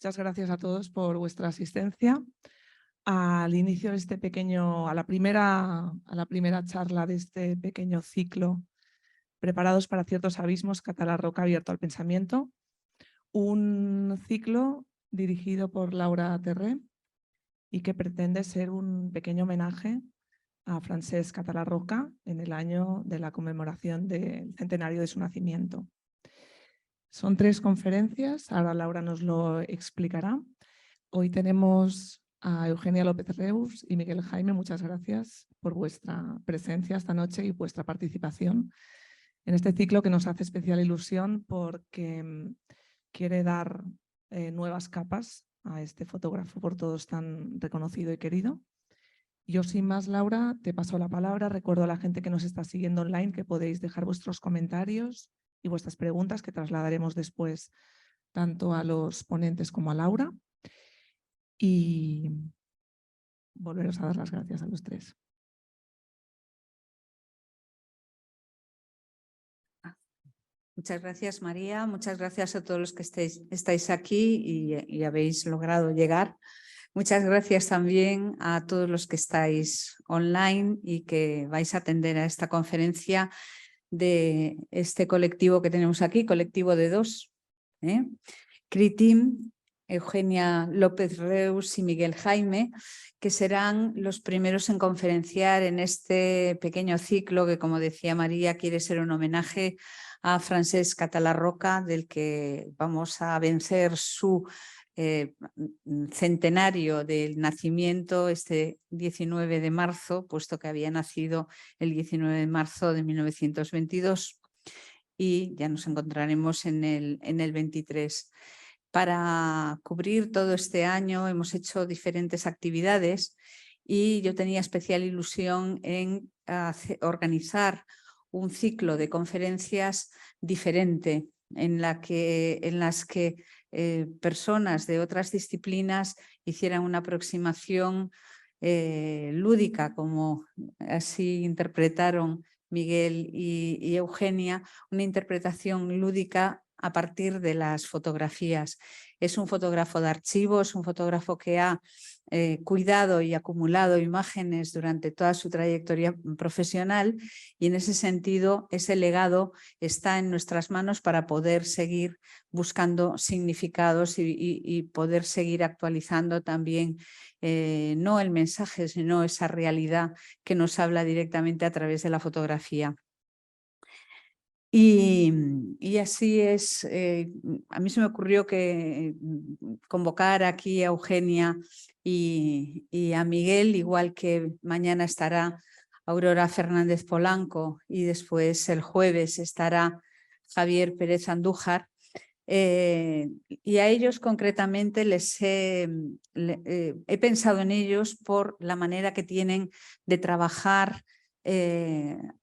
Muchas gracias a todos por vuestra asistencia al inicio de este pequeño, a la primera charla de este pequeño ciclo, Preparados para ciertos abismos, Cata Roca abierto al pensamiento. Un ciclo dirigido por Laura Terré y que pretende ser un pequeño homenaje a Francesc Cata Roca en el año de la conmemoración del centenario de su nacimiento. Son 3 conferencias, ahora Laura nos lo explicará. Hoy tenemos a Eugenia López Reus y Miguel Jaime. Muchas gracias por vuestra presencia esta noche y vuestra participación en este ciclo que nos hace especial ilusión porque quiere dar nuevas capas a este fotógrafo por todos tan reconocido y querido. Yo sin más, Laura, te paso la palabra. Recuerdo a la gente que nos está siguiendo online que podéis dejar vuestros comentarios y vuestras preguntas que trasladaremos después tanto a los ponentes como a Laura. Y volveros a dar las gracias a los 3. Muchas gracias, María. Muchas gracias a todos los que estáis aquí y habéis logrado llegar. Muchas gracias también a todos los que estáis online y que vais a atender a esta conferencia de este colectivo que tenemos aquí, colectivo de 2. CRITIM, Eugenia López Reus y Miguel Jaime, que serán los primeros en conferenciar en este pequeño ciclo que, como decía María, quiere ser un homenaje a Francesc Cata Roca, del que vamos a vencer su centenario del nacimiento este 19 de marzo, puesto que había nacido el 19 de marzo de 1922 y ya nos encontraremos en el 23. Para cubrir todo este año hemos hecho diferentes actividades y yo tenía especial ilusión en organizar un ciclo de conferencias diferente en las que personas de otras disciplinas hicieran una aproximación lúdica, como así interpretaron Miguel y Eugenia, una interpretación lúdica a partir de las fotografías. Es un fotógrafo de archivo, es un fotógrafo que ha cuidado y acumulado imágenes durante toda su trayectoria profesional y en ese sentido ese legado está en nuestras manos para poder seguir buscando significados y poder seguir actualizando también no el mensaje, sino esa realidad que nos habla directamente a través de la fotografía. Y así es, a mí se me ocurrió que convocar aquí a Eugenia y a Miguel, igual que mañana estará Aurora Fernández Polanco y después el jueves estará Javier Pérez Andújar. Y a ellos concretamente he pensado en ellos por la manera que tienen de trabajar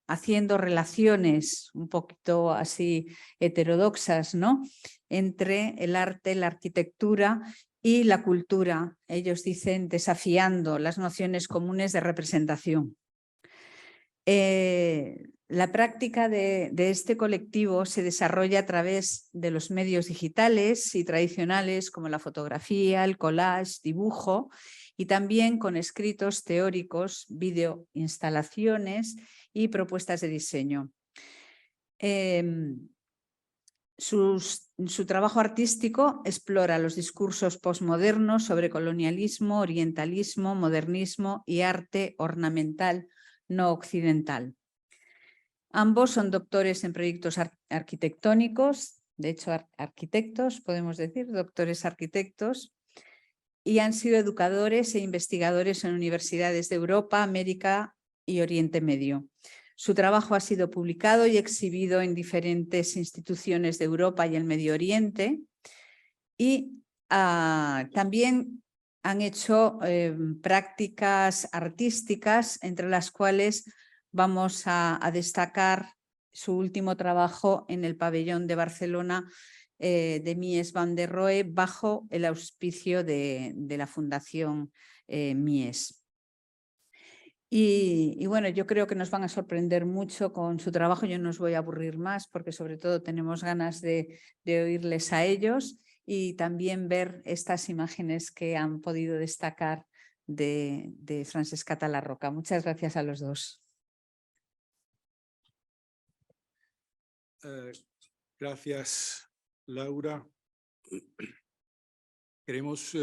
haciendo relaciones un poquito así heterodoxas, ¿no?, entre el arte, la arquitectura y la cultura. Ellos dicen desafiando las nociones comunes de representación. La práctica de este colectivo se desarrolla a través de los medios digitales y tradicionales como la fotografía, el collage, dibujo y también con escritos teóricos, videoinstalaciones y propuestas de diseño. Su trabajo artístico explora los discursos posmodernos sobre colonialismo, orientalismo, modernismo y arte ornamental no occidental. Ambos son doctores en proyectos arquitectónicos, de hecho arquitectos, podemos decir, doctores arquitectos, y han sido educadores e investigadores en universidades de Europa, América y Oriente Medio. Su trabajo ha sido publicado y exhibido en diferentes instituciones de Europa y el Medio Oriente y también han hecho prácticas artísticas, entre las cuales vamos a destacar su último trabajo en el pabellón de Barcelona de Mies van der Rohe bajo el auspicio de la Fundación Mies. Y bueno, yo creo que nos van a sorprender mucho con su trabajo. Yo no os voy a aburrir más porque sobre todo tenemos ganas de oírles a ellos. y también ver estas imágenes que han podido destacar de Francesc Català Roca. Muchas gracias a los dos. Gracias, Laura. Queremos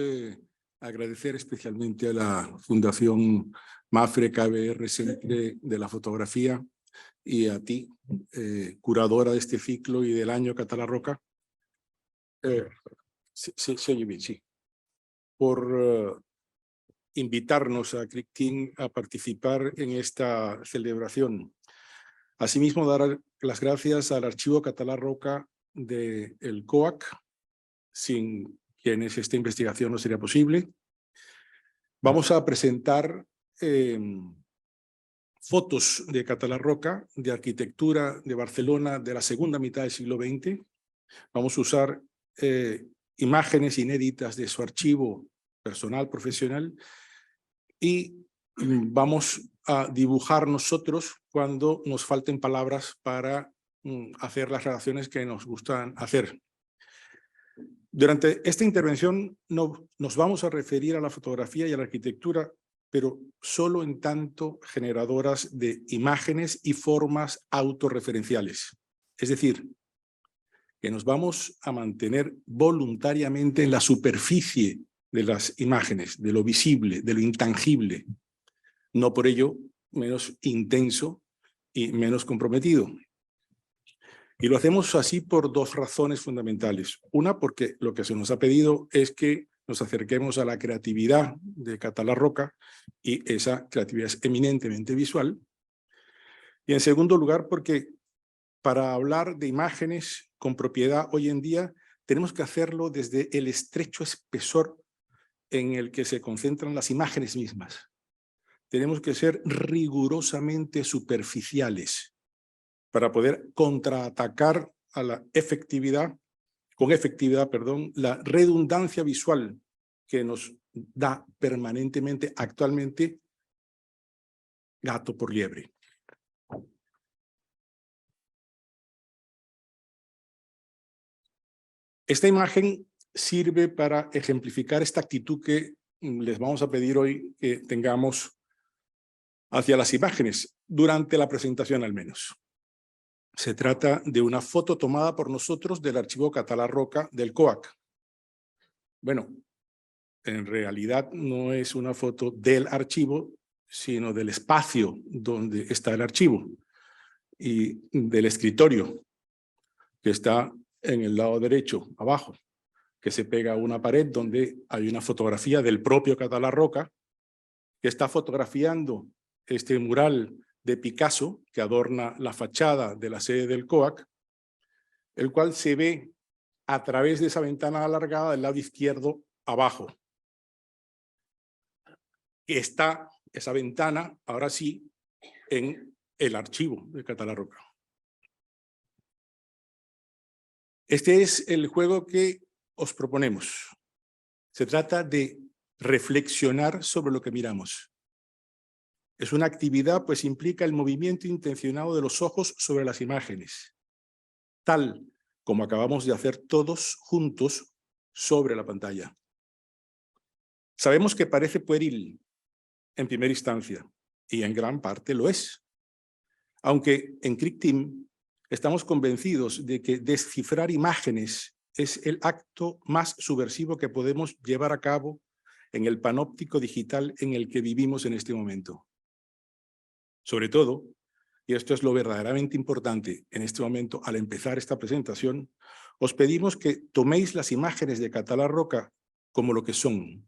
agradecer especialmente a la Fundación MAFRE KBR Centre de la Fotografía y a ti, curadora de este ciclo y del año Català Roca, sí, por invitarnos a CRICTIM a participar en esta celebración. Asimismo, dar las gracias al Archivo Català Roca del COAC, sin quienes esta investigación no sería posible. Vamos a presentar fotos de Català Roca, de arquitectura de Barcelona de la segunda mitad del siglo XX. Vamos a usar imágenes inéditas de su archivo personal, profesional, y vamos a dibujar nosotros cuando nos falten palabras para hacer las relaciones que nos gustan hacer. Durante esta intervención nos vamos a referir a la fotografía y a la arquitectura, pero solo en tanto generadoras de imágenes y formas autorreferenciales. Es decir, que nos vamos a mantener voluntariamente en la superficie de las imágenes, de lo visible, de lo intangible, no por ello menos intenso y menos comprometido. Y lo hacemos así por dos razones fundamentales. Una, porque lo que se nos ha pedido es que nos acerquemos a la creatividad de Català Roca, y esa creatividad es eminentemente visual. Y en segundo lugar, porque para hablar de imágenes con propiedad hoy en día tenemos que hacerlo desde el estrecho espesor en el que se concentran las imágenes mismas. Tenemos que ser rigurosamente superficiales para poder contraatacar a con efectividad, la redundancia visual que nos da permanentemente, actualmente, gato por liebre. Esta imagen sirve para ejemplificar esta actitud que les vamos a pedir hoy que tengamos hacia las imágenes, durante la presentación al menos. Se trata de una foto tomada por nosotros del Archivo Català Roca del COAC. Bueno, en realidad no es una foto del archivo, sino del espacio donde está el archivo y del escritorio que está en el lado derecho, abajo, que se pega a una pared donde hay una fotografía del propio Català Roca que está fotografiando este mural de Picasso que adorna la fachada de la sede del COAC, el cual se ve a través de esa ventana alargada del lado izquierdo abajo. Está esa ventana, ahora sí, en el archivo de Català Roca. Este es el juego que os proponemos. Se trata de reflexionar sobre lo que miramos. Es una actividad, pues implica el movimiento intencionado de los ojos sobre las imágenes, tal como acabamos de hacer todos juntos sobre la pantalla. Sabemos que parece pueril en primera instancia, y en gran parte lo es. Aunque en CRICTIM estamos convencidos de que descifrar imágenes es el acto más subversivo que podemos llevar a cabo en el panóptico digital en el que vivimos en este momento. Sobre todo, y esto es lo verdaderamente importante en este momento al empezar esta presentación, os pedimos que toméis las imágenes de Català Roca como lo que son,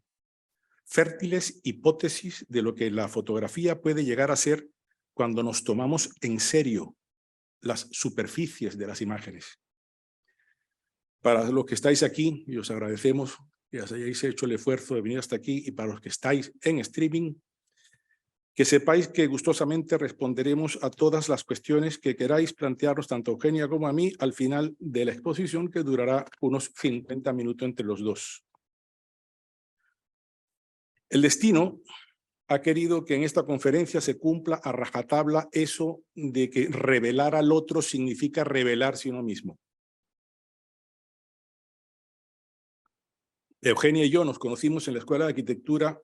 fértiles hipótesis de lo que la fotografía puede llegar a ser cuando nos tomamos en serio las superficies de las imágenes. Para los que estáis aquí, y os agradecemos que os hayáis hecho el esfuerzo de venir hasta aquí, y para los que estáis en streaming, que sepáis que gustosamente responderemos a todas las cuestiones que queráis plantearnos, tanto a Eugenia como a mí, al final de la exposición, que durará unos 50 minutos entre los dos. El destino ha querido que en esta conferencia se cumpla a rajatabla eso de que revelar al otro significa revelarse uno mismo. Eugenia y yo nos conocimos en la Escuela de Arquitectura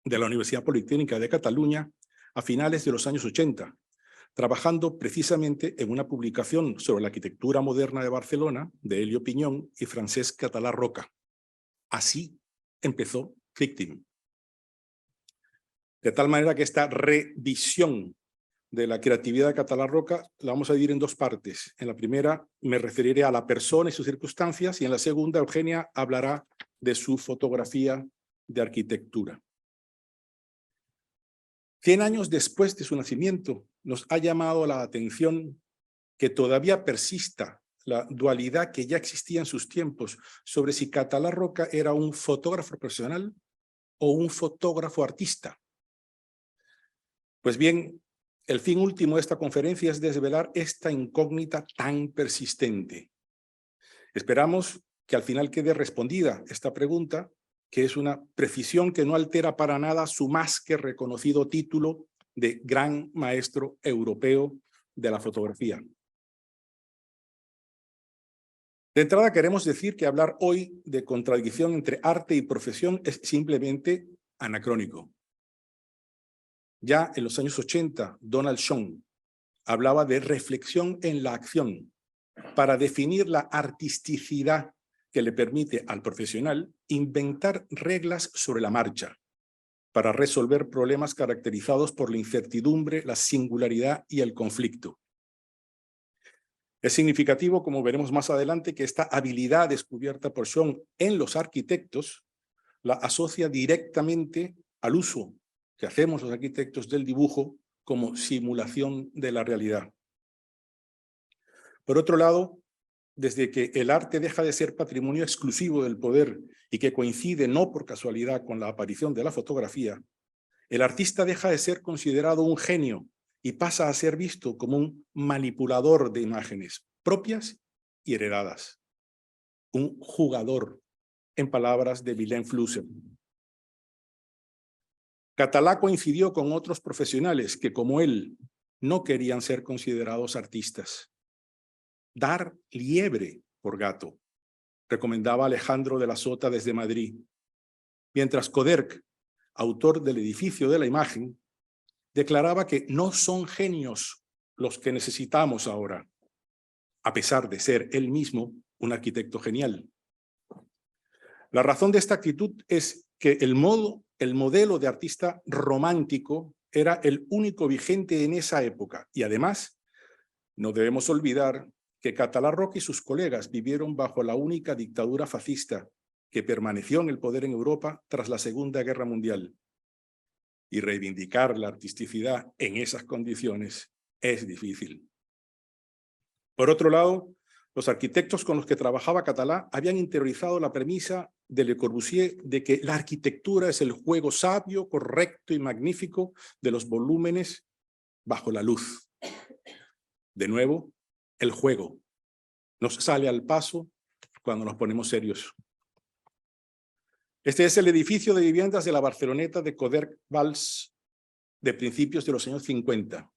de la Universidad Politécnica de Cataluña a finales de los años 80, trabajando precisamente en una publicación sobre la arquitectura moderna de Barcelona de Elio Piñón y Francesc Català Roca. Así empezó FICTIM. De tal manera que esta revisión de la creatividad de Català Roca la vamos a dividir en dos partes. En la primera me referiré a la persona y sus circunstancias, y en la segunda Eugenia hablará de su fotografía de arquitectura. 100 años después de su nacimiento, nos ha llamado la atención que todavía persista la dualidad que ya existía en sus tiempos sobre si Català Roca era un fotógrafo profesional o un fotógrafo artista. Pues bien, el fin último de esta conferencia es desvelar esta incógnita tan persistente. Esperamos que al final quede respondida esta pregunta, que es una precisión que no altera para nada su más que reconocido título de gran maestro europeo de la fotografía. De entrada queremos decir que hablar hoy de contradicción entre arte y profesión es simplemente anacrónico. Ya en los años 80, Donald Schoen hablaba de reflexión en la acción para definir la artisticidad que le permite al profesional inventar reglas sobre la marcha para resolver problemas caracterizados por la incertidumbre, la singularidad y el conflicto. Es significativo, como veremos más adelante, que esta habilidad descubierta por Schoen en los arquitectos la asocia directamente al uso que hacemos los arquitectos del dibujo como simulación de la realidad. Por otro lado, desde que el arte deja de ser patrimonio exclusivo del poder y que coincide no por casualidad con la aparición de la fotografía, el artista deja de ser considerado un genio y pasa a ser visto como un manipulador de imágenes propias y heredadas. Un jugador, en palabras de Willem Flusser. Català coincidió con otros profesionales que, como él, no querían ser considerados artistas. Dar liebre por gato, recomendaba Alejandro de la Sota desde Madrid. Mientras Coderch, autor del edificio de la imagen, declaraba que no son genios los que necesitamos ahora, a pesar de ser él mismo un arquitecto genial. La razón de esta actitud es que el modelo de artista romántico era el único vigente en esa época, y además no debemos olvidar que Català Roca y sus colegas vivieron bajo la única dictadura fascista que permaneció en el poder en Europa tras la Segunda Guerra Mundial. Y reivindicar la artisticidad en esas condiciones es difícil. Por otro lado, los arquitectos con los que trabajaba Català habían interiorizado la premisa de Le Corbusier de que la arquitectura es el juego sabio, correcto y magnífico de los volúmenes bajo la luz. De nuevo, el juego nos sale al paso cuando nos ponemos serios. Este es el edificio de viviendas de la Barceloneta de Coderch Valls de principios de los años 50,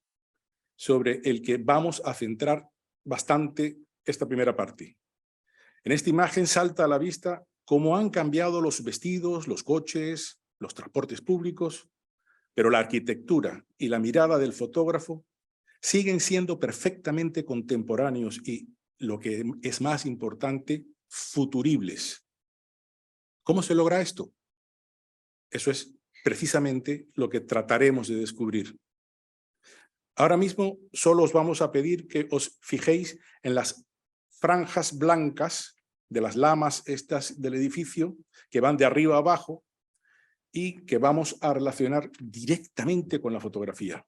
sobre el que vamos a centrar bastante esta primera parte. En esta imagen salta a la vista cómo han cambiado los vestidos, los coches, los transportes públicos, pero la arquitectura y la mirada del fotógrafo siguen siendo perfectamente contemporáneos y, lo que es más importante, futuribles. ¿Cómo se logra esto? Eso es precisamente lo que trataremos de descubrir. Ahora mismo solo os vamos a pedir que os fijéis en las franjas blancas de las lamas estas del edificio que van de arriba a abajo y que vamos a relacionar directamente con la fotografía.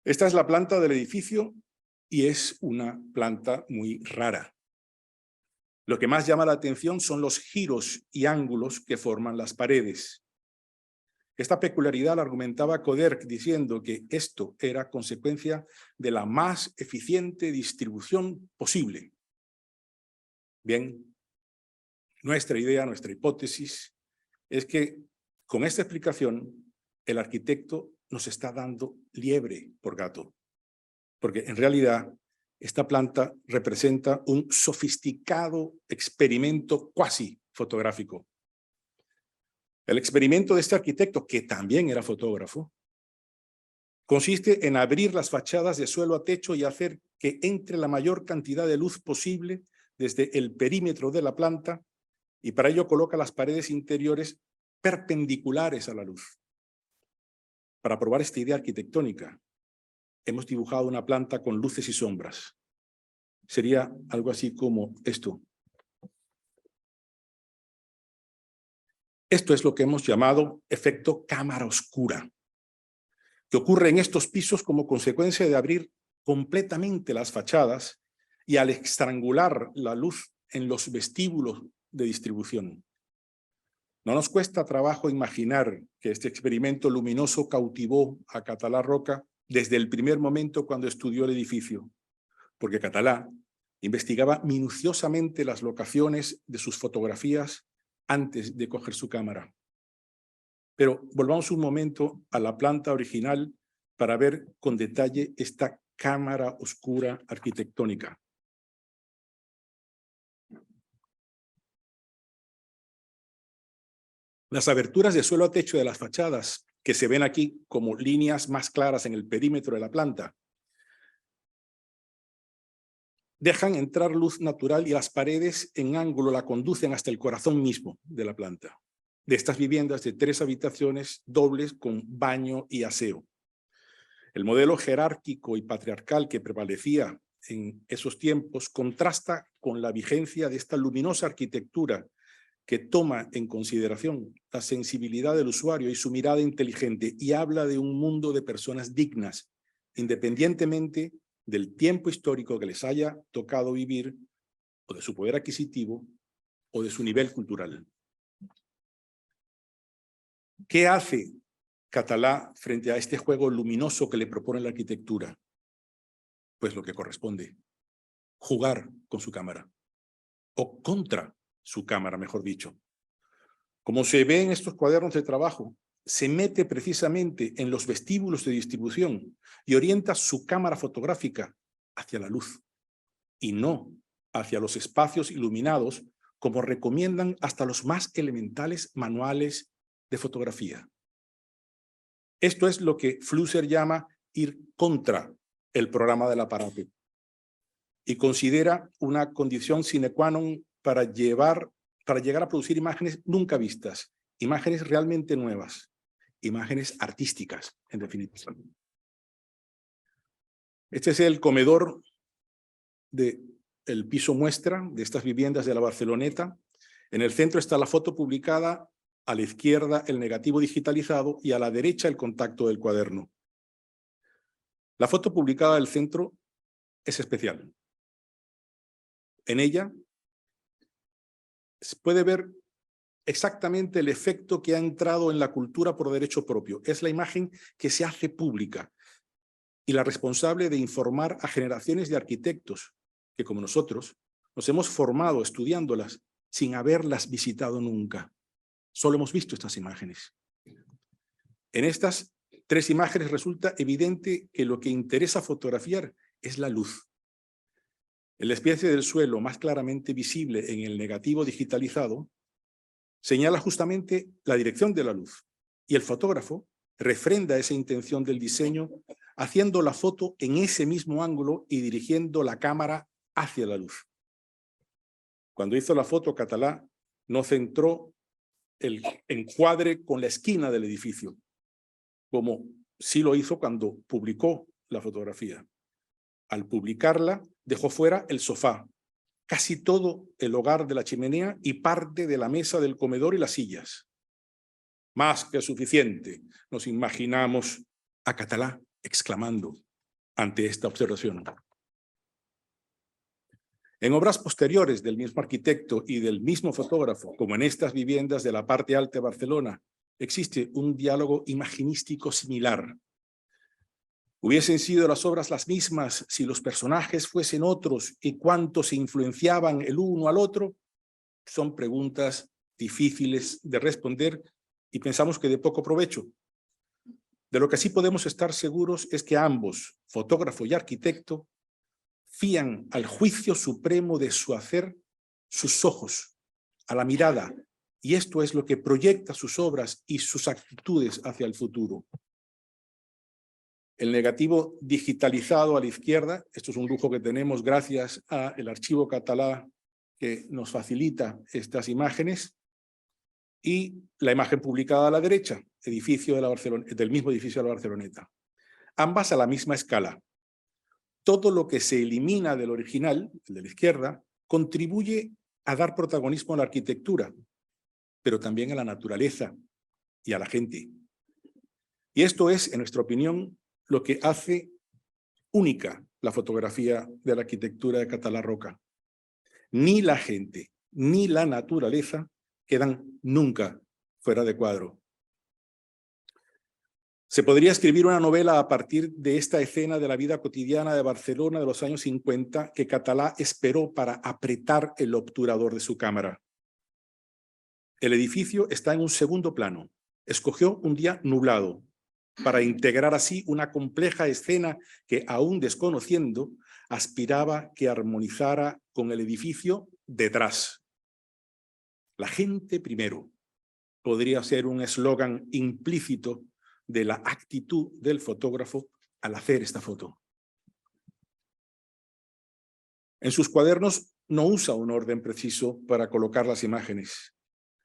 Esta es la planta del edificio y es una planta muy rara. Lo que más llama la atención son los giros y ángulos que forman las paredes. Esta peculiaridad la argumentaba Coderch diciendo que esto era consecuencia de la más eficiente distribución posible. Bien, nuestra idea, nuestra hipótesis es que con esta explicación el arquitecto nos está dando liebre por gato, porque en realidad esta planta representa un sofisticado experimento cuasi fotográfico. El experimento de este arquitecto, que también era fotógrafo, consiste en abrir las fachadas de suelo a techo y hacer que entre la mayor cantidad de luz posible desde el perímetro de la planta, y para ello coloca las paredes interiores perpendiculares a la luz. Para probar esta idea arquitectónica, hemos dibujado una planta con luces y sombras. Sería algo así como esto. Esto es lo que hemos llamado efecto cámara oscura, que ocurre en estos pisos como consecuencia de abrir completamente las fachadas y al estrangular la luz en los vestíbulos de distribución. No nos cuesta trabajo imaginar que este experimento luminoso cautivó a Català Roca desde el primer momento cuando estudió el edificio, porque Català investigaba minuciosamente las locaciones de sus fotografías antes de coger su cámara. Pero volvamos un momento a la planta original para ver con detalle esta cámara oscura arquitectónica. Las aberturas de suelo a techo de las fachadas, que se ven aquí como líneas más claras en el perímetro de la planta, dejan entrar luz natural y las paredes en ángulo la conducen hasta el corazón mismo de la planta, de estas viviendas de 3 habitaciones dobles con baño y aseo. El modelo jerárquico y patriarcal que prevalecía en esos tiempos contrasta con la vigencia de esta luminosa arquitectura que toma en consideración la sensibilidad del usuario y su mirada inteligente y habla de un mundo de personas dignas, independientemente del tiempo histórico que les haya tocado vivir, o de su poder adquisitivo, o de su nivel cultural. ¿Qué hace Català frente a este juego luminoso que le propone la arquitectura? Pues lo que corresponde, jugar con su cámara, o contra su cámara, mejor dicho. Como se ve en estos cuadernos de trabajo, se mete precisamente en los vestíbulos de distribución y orienta su cámara fotográfica hacia la luz y no hacia los espacios iluminados como recomiendan hasta los más elementales manuales de fotografía. Esto es lo que Flusser llama ir contra el programa del aparato y considera una condición sine qua non para llegar a producir imágenes nunca vistas, imágenes realmente nuevas, imágenes artísticas, en definitiva. Este es el comedor del piso muestra de estas viviendas de la Barceloneta. En el centro está la foto publicada, a la izquierda el negativo digitalizado y a la derecha el contacto del cuaderno. La foto publicada del centro es especial. En ella se puede ver exactamente el efecto que ha entrado en la cultura por derecho propio. Es la imagen que se hace pública y la responsable de informar a generaciones de arquitectos que, como nosotros, nos hemos formado estudiándolas sin haberlas visitado nunca. Solo hemos visto estas imágenes. En estas 3 imágenes resulta evidente que lo que interesa fotografiar es la luz. El especie del suelo más claramente visible en el negativo digitalizado señala justamente la dirección de la luz y el fotógrafo refrenda esa intención del diseño haciendo la foto en ese mismo ángulo y dirigiendo la cámara hacia la luz. Cuando hizo la foto, Català no centró el encuadre con la esquina del edificio, como sí lo hizo cuando publicó la fotografía. Al publicarla, dejó fuera el sofá, casi todo el hogar de la chimenea y parte de la mesa del comedor y las sillas. Más que suficiente, nos imaginamos a Català exclamando ante esta observación. En obras posteriores del mismo arquitecto y del mismo fotógrafo, como en estas viviendas de la parte alta de Barcelona, existe un diálogo imaginístico similar. ¿Hubiesen sido las obras las mismas si los personajes fuesen otros y cuánto se influenciaban el uno al otro? Son preguntas difíciles de responder y pensamos que de poco provecho. De lo que sí podemos estar seguros es que ambos, fotógrafo y arquitecto, fían al juicio supremo de su hacer sus ojos, a la mirada, y esto es lo que proyecta sus obras y sus actitudes hacia el futuro. El negativo digitalizado a la izquierda, esto es un lujo que tenemos gracias al archivo catalá que nos facilita estas imágenes, y la imagen publicada a la derecha, edificio del mismo edificio de la Barceloneta. Ambas a la misma escala. Todo lo que se elimina del original, el de la izquierda, contribuye a dar protagonismo a la arquitectura, pero también a la naturaleza y a la gente. Y esto es, en nuestra opinión, lo que hace única la fotografía de la arquitectura de Català Roca. Ni la gente, ni la naturaleza quedan nunca fuera de cuadro. Se podría escribir una novela a partir de esta escena de la vida cotidiana de Barcelona de los años 50 que Català esperó para apretar el obturador de su cámara. El edificio está en un segundo plano. Escogió un día nublado para integrar así una compleja escena que, aún desconociendo, aspiraba que armonizara con el edificio detrás. La gente primero podría ser un eslogan implícito de la actitud del fotógrafo al hacer esta foto. En sus cuadernos no usa un orden preciso para colocar las imágenes.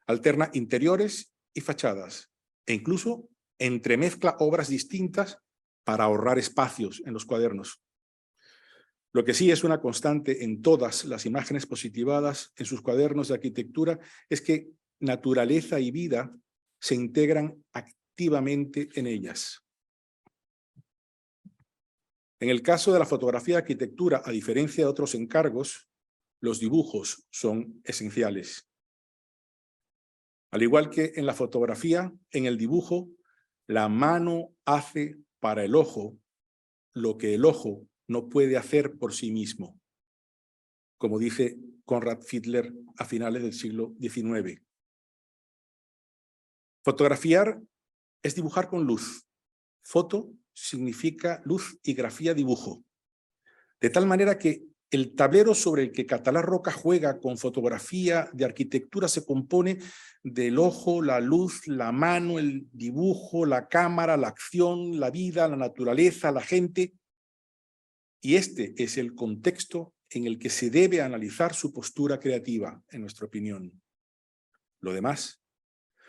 Alterna interiores y fachadas e incluso entremezcla obras distintas para ahorrar espacios en los cuadernos. Lo que sí es una constante en todas las imágenes positivadas en sus cuadernos de arquitectura es que naturaleza y vida se integran activamente en ellas. En el caso de la fotografía de arquitectura, a diferencia de otros encargos, los dibujos son esenciales. Al igual que en la fotografía, en el dibujo, la mano hace para el ojo lo que el ojo no puede hacer por sí mismo, como dice Conrad Fiedler a finales del siglo XIX. Fotografiar es dibujar con luz. Foto significa luz y grafía dibujo. De tal manera que el tablero sobre el que Català Roca juega con fotografía de arquitectura se compone del ojo, la luz, la mano, el dibujo, la cámara, la acción, la vida, la naturaleza, la gente. Y este es el contexto en el que se debe analizar su postura creativa, en nuestra opinión. Lo demás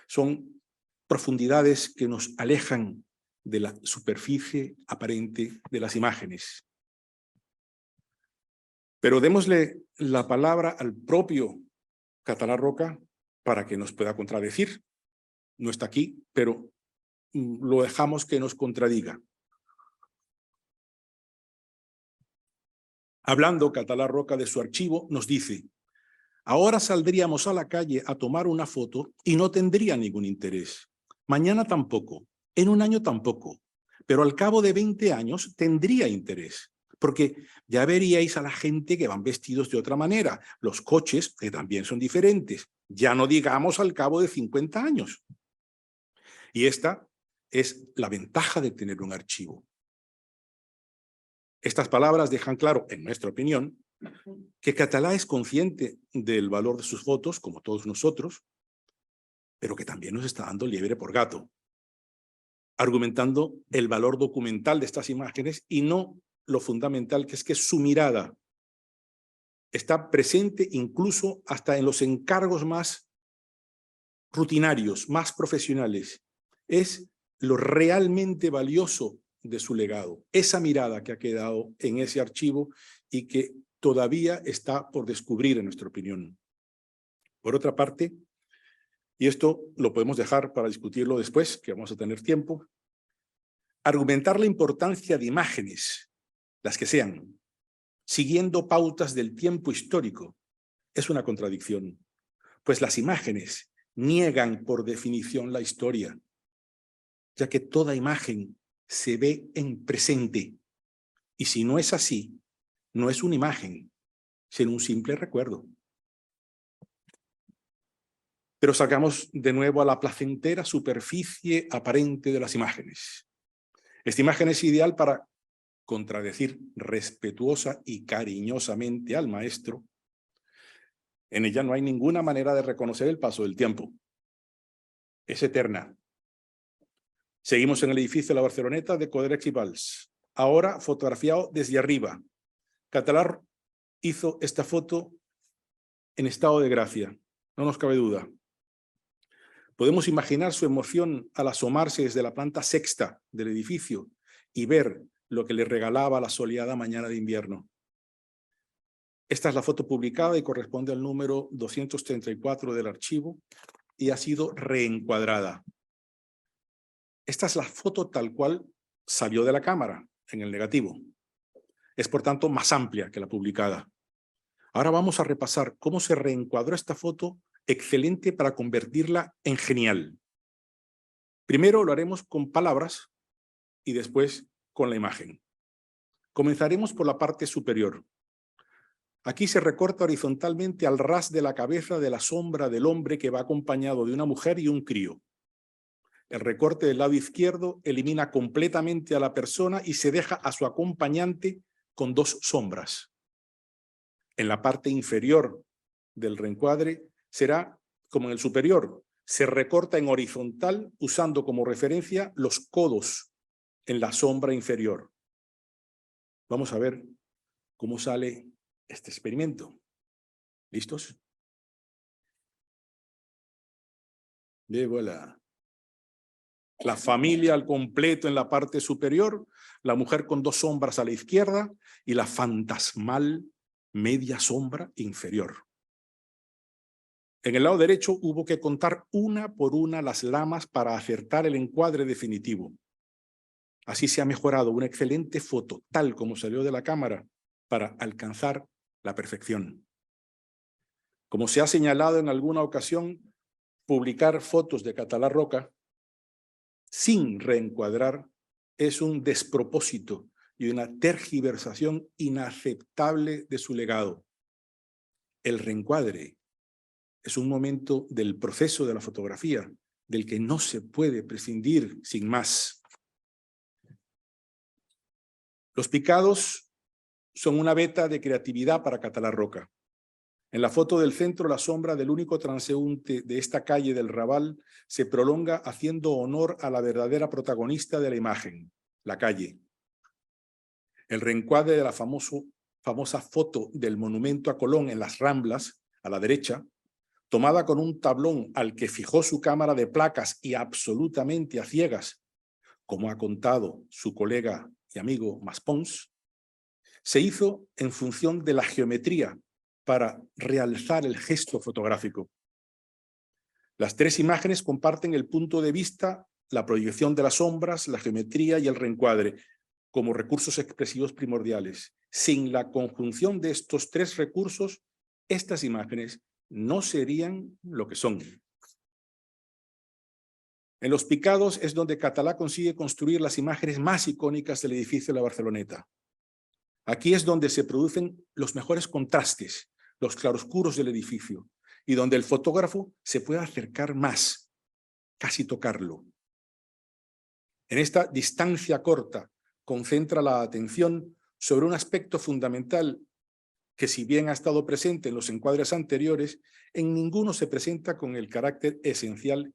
son profundidades que nos alejan de la superficie aparente de las imágenes. Pero démosle la palabra al propio Català Roca para que nos pueda contradecir. No está aquí, pero lo dejamos que nos contradiga. Hablando Català Roca de su archivo, nos dice: ahora saldríamos a la calle a tomar una foto y no tendría ningún interés. Mañana tampoco, en un año tampoco, pero al cabo de 20 años tendría interés. Porque ya veríais a la gente que van vestidos de otra manera, los coches que también son diferentes, ya no digamos al cabo de 50 años. Y esta es la ventaja de tener un archivo. Estas palabras dejan claro, en nuestra opinión, que Català es consciente del valor de sus fotos, como todos nosotros, pero que también nos está dando liebre por gato, argumentando el valor documental de estas imágenes y no lo fundamental, que es su mirada está presente incluso hasta en los encargos más rutinarios, más profesionales. Es lo realmente valioso de su legado, esa mirada que ha quedado en ese archivo y que todavía está por descubrir, en nuestra opinión. Por otra parte, y esto lo podemos dejar para discutirlo después, que vamos a tener tiempo, argumentar la importancia de imágenes, las que sean, siguiendo pautas del tiempo histórico, es una contradicción, pues las imágenes niegan por definición la historia, ya que toda imagen se ve en presente, y si no es así, no es una imagen, sino un simple recuerdo. Pero sacamos de nuevo a la placentera superficie aparente de las imágenes. Esta imagen es ideal para contradecir respetuosa y cariñosamente al maestro, en ella no hay ninguna manera de reconocer el paso del tiempo. Es eterna. Seguimos en el edificio de la Barceloneta de Coderch y Valls, ahora fotografiado desde arriba. Català hizo esta foto en estado de gracia, no nos cabe duda. Podemos imaginar su emoción al asomarse desde la planta sexta del edificio y ver lo que le regalaba la soleada mañana de invierno. Esta es la foto publicada y corresponde al número 234 del archivo y ha sido reencuadrada. Esta es la foto tal cual salió de la cámara en el negativo. Es por tanto más amplia que la publicada. Ahora vamos a repasar cómo se reencuadró esta foto excelente para convertirla en genial. Primero lo haremos con palabras y después con la imagen. Comenzaremos por la parte superior. Aquí se recorta horizontalmente al ras de la cabeza de la sombra del hombre que va acompañado de una mujer y un crío. El recorte del lado izquierdo elimina completamente a la persona y se deja a su acompañante con dos sombras. En la parte inferior del reencuadre será como en el superior. Se recorta en horizontal usando como referencia los codos en la sombra inferior. Vamos a ver cómo sale este experimento. ¿Listos? Y voilà. La familia al completo en la parte superior, la mujer con dos sombras a la izquierda y la fantasmal media sombra inferior. En el lado derecho hubo que contar una por una las lamas para acertar el encuadre definitivo. Así se ha mejorado una excelente foto, tal como salió de la cámara, para alcanzar la perfección. Como se ha señalado en alguna ocasión, publicar fotos de Català Roca sin reencuadrar es un despropósito y una tergiversación inaceptable de su legado. El reencuadre es un momento del proceso de la fotografía, del que no se puede prescindir sin más. Los picados son una veta de creatividad para Català Roca. En la foto del centro, la sombra del único transeúnte de esta calle del Raval se prolonga haciendo honor a la verdadera protagonista de la imagen, la calle. El reencuadre de la famosa foto del monumento a Colón en las Ramblas, a la derecha, tomada con un tablón al que fijó su cámara de placas y absolutamente a ciegas, como ha contado su colega y amigo Maspons, se hizo en función de la geometría para realzar el gesto fotográfico. Las tres imágenes comparten el punto de vista, la proyección de las sombras, la geometría y el reencuadre, como recursos expresivos primordiales. Sin la conjunción de estos tres recursos, estas imágenes no serían lo que son. En los picados es donde Català consigue construir las imágenes más icónicas del edificio de la Barceloneta. Aquí es donde se producen los mejores contrastes, los claroscuros del edificio, y donde el fotógrafo se puede acercar más, casi tocarlo. En esta distancia corta concentra la atención sobre un aspecto fundamental que, si bien ha estado presente en los encuadres anteriores, en ninguno se presenta con el carácter esencial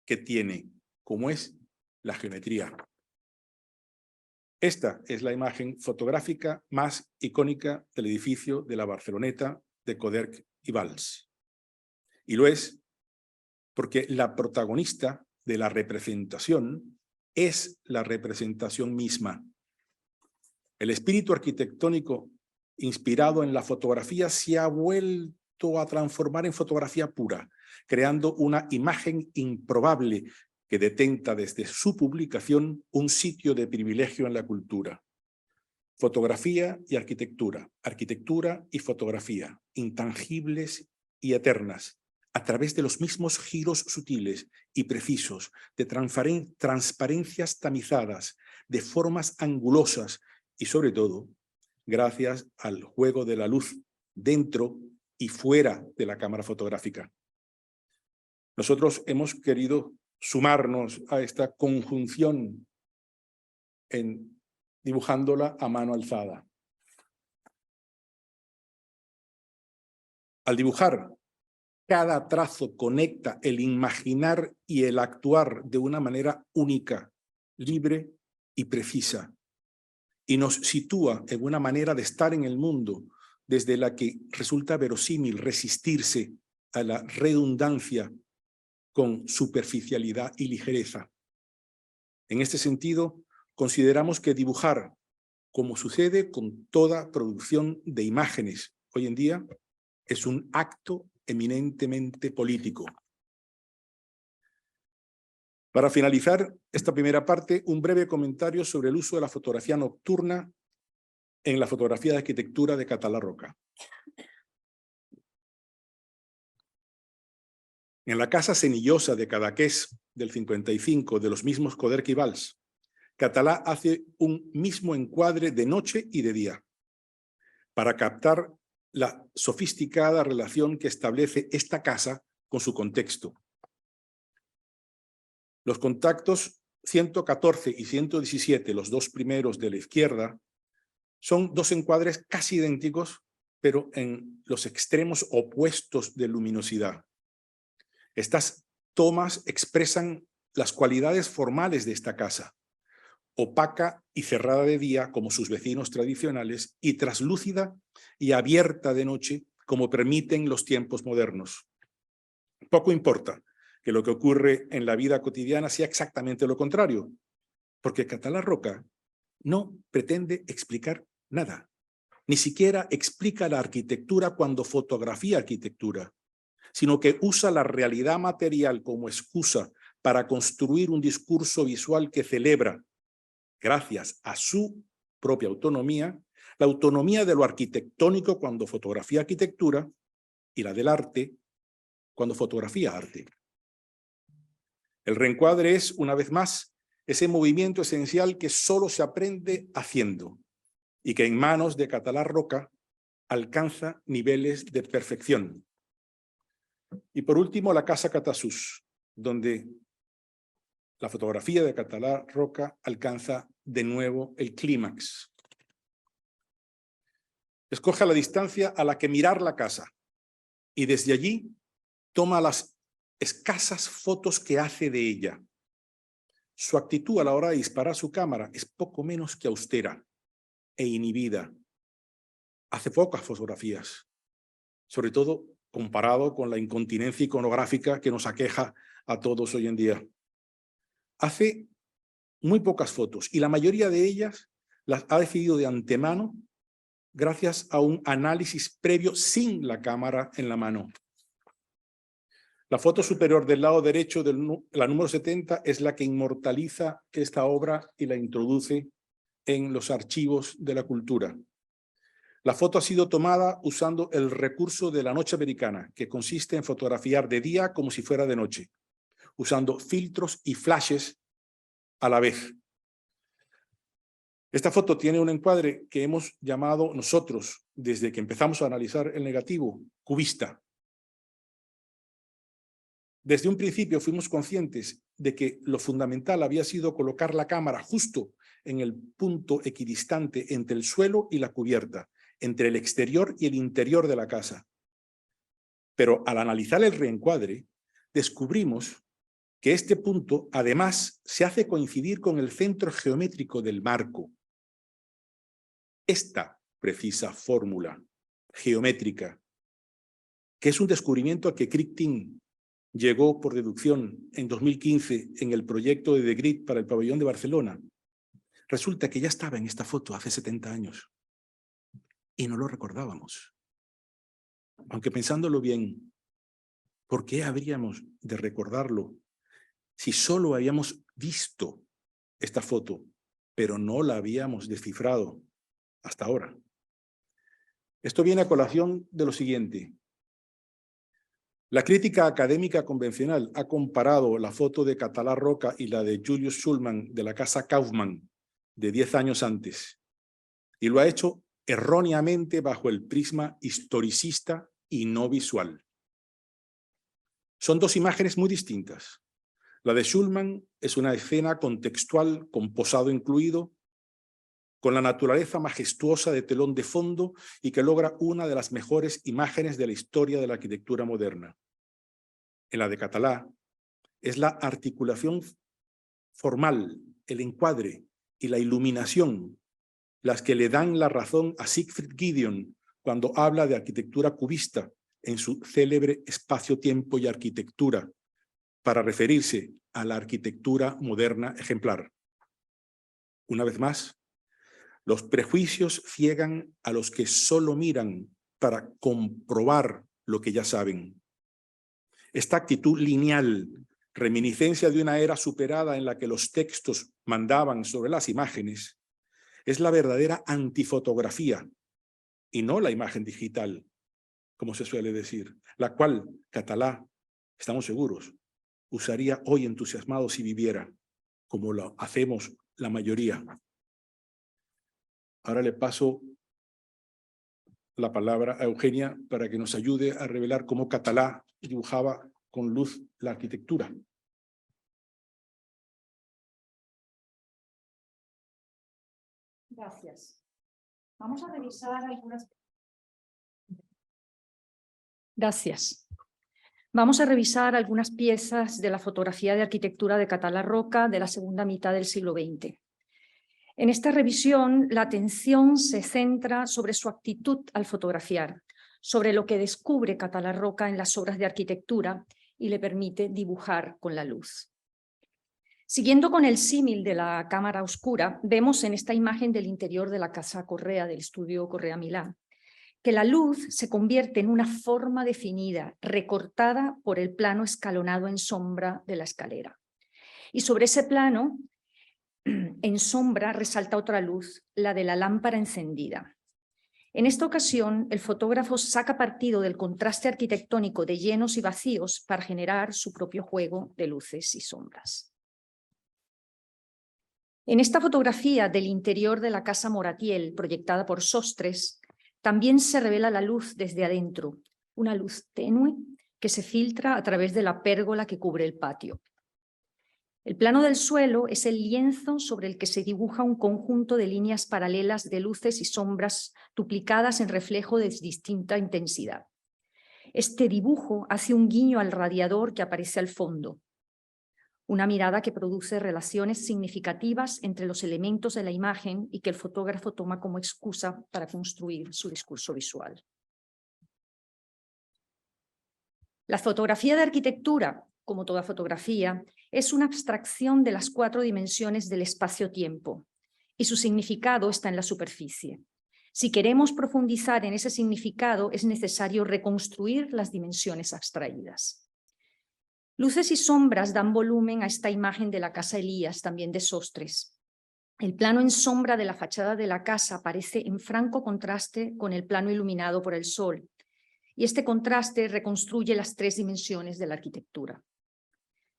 que tiene, como es la geometría. Esta es la imagen fotográfica más icónica del edificio de la Barceloneta de Coderch y Valls. Y lo es porque la protagonista de la representación es la representación misma. El espíritu arquitectónico inspirado en la fotografía se ha vuelto a transformar en fotografía pura, creando una imagen improbable que detenta desde su publicación un sitio de privilegio en la cultura. Fotografía y arquitectura, arquitectura y fotografía, intangibles y eternas, a través de los mismos giros sutiles y precisos, de transparencias tamizadas, de formas angulosas y, sobre todo, gracias al juego de la luz dentro y fuera de la cámara fotográfica. Nosotros hemos querido sumarnos a esta conjunción en dibujándola a mano alzada. Al dibujar, cada trazo conecta el imaginar y el actuar de una manera única, libre y precisa, y nos sitúa en una manera de estar en el mundo desde la que resulta verosímil resistirse a la redundancia con superficialidad y ligereza. En este sentido, consideramos que dibujar, como sucede con toda producción de imágenes hoy en día, es un acto eminentemente político. Para finalizar esta primera parte, un breve comentario sobre el uso de la fotografía nocturna en la fotografía de arquitectura de Català Roca. En la casa cenillosa de Cadaqués del 55 de los mismos Coderch y Valls, Català hace un mismo encuadre de noche y de día para captar la sofisticada relación que establece esta casa con su contexto. Los contactos 114 y 117, los dos primeros de la izquierda, son dos encuadres casi idénticos, pero en los extremos opuestos de luminosidad. Estas tomas expresan las cualidades formales de esta casa, opaca y cerrada de día como sus vecinos tradicionales y traslúcida y abierta de noche como permiten los tiempos modernos. Poco importa que lo que ocurre en la vida cotidiana sea exactamente lo contrario, porque Català Roca no pretende explicar nada, ni siquiera explica la arquitectura cuando fotografía arquitectura, sino que usa la realidad material como excusa para construir un discurso visual que celebra, gracias a su propia autonomía, la autonomía de lo arquitectónico cuando fotografía arquitectura y la del arte cuando fotografía arte. El reencuadre es, una vez más, ese movimiento esencial que solo se aprende haciendo y que en manos de Català Roca alcanza niveles de perfección. Y por último, la Casa Catasús, donde la fotografía de Català Roca alcanza de nuevo el clímax. Escoge la distancia a la que mirar la casa y desde allí toma las escasas fotos que hace de ella. Su actitud a la hora de disparar su cámara es poco menos que austera e inhibida. Hace pocas fotografías, sobre todo comparado con la incontinencia iconográfica que nos aqueja a todos hoy en día. Hace muy pocas fotos y la mayoría de ellas las ha decidido de antemano gracias a un análisis previo sin la cámara en la mano. La foto superior del lado derecho, la número 70, es la que inmortaliza esta obra y la introduce en los archivos de la cultura. La foto ha sido tomada usando el recurso de la noche americana, que consiste en fotografiar de día como si fuera de noche, usando filtros y flashes a la vez. Esta foto tiene un encuadre que hemos llamado nosotros, desde que empezamos a analizar el negativo, cubista. Desde un principio fuimos conscientes de que lo fundamental había sido colocar la cámara justo en el punto equidistante entre el suelo y la cubierta, entre el exterior y el interior de la casa. Pero al analizar el reencuadre, descubrimos que este punto además se hace coincidir con el centro geométrico del marco. Esta precisa fórmula geométrica, que es un descubrimiento al que Crichton llegó por deducción en 2015 en el proyecto de The Grid para el pabellón de Barcelona, resulta que ya estaba en esta foto hace 70 años y no lo recordábamos. Aunque pensándolo bien, ¿por qué habríamos de recordarlo si solo habíamos visto esta foto, pero no la habíamos descifrado hasta ahora? Esto viene a colación de lo siguiente. La crítica académica convencional ha comparado la foto de Català Roca y la de Julius Schulman de la Casa Kaufmann de 10 años antes, y lo ha hecho erróneamente bajo el prisma historicista y no visual. Son dos imágenes muy distintas. La de Schulman es una escena contextual con posado incluido, con la naturaleza majestuosa de telón de fondo y que logra una de las mejores imágenes de la historia de la arquitectura moderna. En la de Català, es la articulación formal, el encuadre y la iluminación las que le dan la razón a Siegfried Giedion cuando habla de arquitectura cubista en su célebre Espacio, Tiempo y Arquitectura, para referirse a la arquitectura moderna ejemplar. Una vez más, los prejuicios ciegan a los que solo miran para comprobar lo que ya saben. Esta actitud lineal, reminiscencia de una era superada en la que los textos mandaban sobre las imágenes, es la verdadera antifotografía y no la imagen digital, como se suele decir, la cual Català, estamos seguros, usaría hoy entusiasmado si viviera, como lo hacemos la mayoría. Ahora le paso la palabra a Eugenia para que nos ayude a revelar cómo Català dibujaba con luz la arquitectura. Gracias. Vamos a revisar algunas... Gracias. Vamos a revisar algunas piezas de la fotografía de arquitectura de Català Roca de la segunda mitad del siglo XX. En esta revisión, la atención se centra sobre su actitud al fotografiar, sobre lo que descubre Català Roca en las obras de arquitectura y le permite dibujar con la luz. Siguiendo con el símil de la cámara oscura, vemos en esta imagen del interior de la Casa Correa, del estudio Correa Milà, que la luz se convierte en una forma definida, recortada por el plano escalonado en sombra de la escalera. Y sobre ese plano, en sombra, resalta otra luz, la de la lámpara encendida. En esta ocasión, el fotógrafo saca partido del contraste arquitectónico de llenos y vacíos para generar su propio juego de luces y sombras. En esta fotografía del interior de la Casa Moratiel, proyectada por Sostres, también se revela la luz desde adentro, una luz tenue que se filtra a través de la pérgola que cubre el patio. El plano del suelo es el lienzo sobre el que se dibuja un conjunto de líneas paralelas de luces y sombras duplicadas en reflejo de distinta intensidad. Este dibujo hace un guiño al radiador que aparece al fondo, una mirada que produce relaciones significativas entre los elementos de la imagen y que el fotógrafo toma como excusa para construir su discurso visual. La fotografía de arquitectura, como toda fotografía, es una abstracción de las 4 dimensiones del espacio-tiempo y su significado está en la superficie. Si queremos profundizar en ese significado, es necesario reconstruir las dimensiones abstraídas. Luces y sombras dan volumen a esta imagen de la Casa Elías, también de Sostres. El plano en sombra de la fachada de la casa aparece en franco contraste con el plano iluminado por el sol, y este contraste reconstruye las 3 dimensiones de la arquitectura.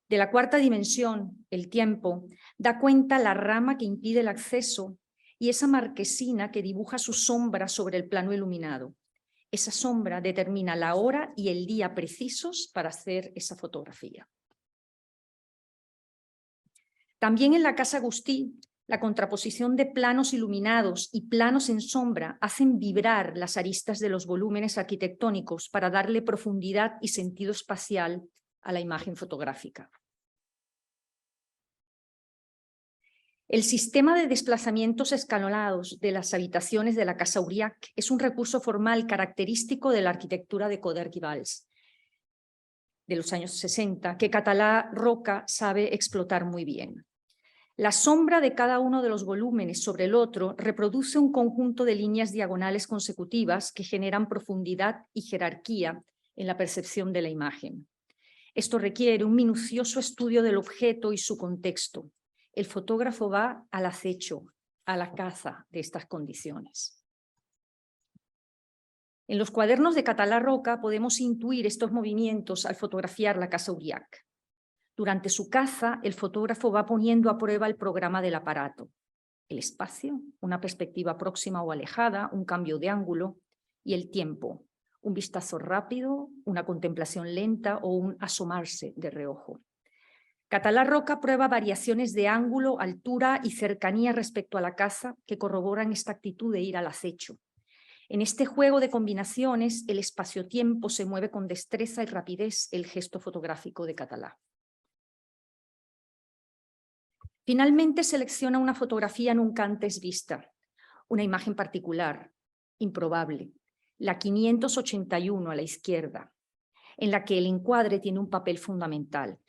De la 4ª dimensión, el tiempo, da cuenta la rama que impide el acceso y esa marquesina que dibuja su sombra sobre el plano iluminado. Esa sombra determina la hora y el día precisos para hacer esa fotografía. También en la Casa Agustí, la contraposición de planos iluminados y planos en sombra hacen vibrar las aristas de los volúmenes arquitectónicos para darle profundidad y sentido espacial a la imagen fotográfica. El sistema de desplazamientos escalonados de las habitaciones de la Casa Auriac es un recurso formal característico de la arquitectura de Coderch y Valls de los años 60, que Català Roca sabe explotar muy bien. La sombra de cada uno de los volúmenes sobre el otro reproduce un conjunto de líneas diagonales consecutivas que generan profundidad y jerarquía en la percepción de la imagen. Esto requiere un minucioso estudio del objeto y su contexto. El fotógrafo va al acecho, a la caza de estas condiciones. En los cuadernos de Català Roca podemos intuir estos movimientos al fotografiar la Casa Auriac. Durante su caza, el fotógrafo va poniendo a prueba el programa del aparato. El espacio, una perspectiva próxima o alejada, un cambio de ángulo, y el tiempo, un vistazo rápido, una contemplación lenta o un asomarse de reojo. Catalá Roca prueba variaciones de ángulo, altura y cercanía respecto a la casa que corroboran esta actitud de ir al acecho. En este juego de combinaciones, el espacio-tiempo se mueve con destreza y rapidez el gesto fotográfico de Catalá. Finalmente selecciona una fotografía nunca antes vista, una imagen particular, improbable, la 581 a la izquierda, en la que el encuadre tiene un papel fundamental.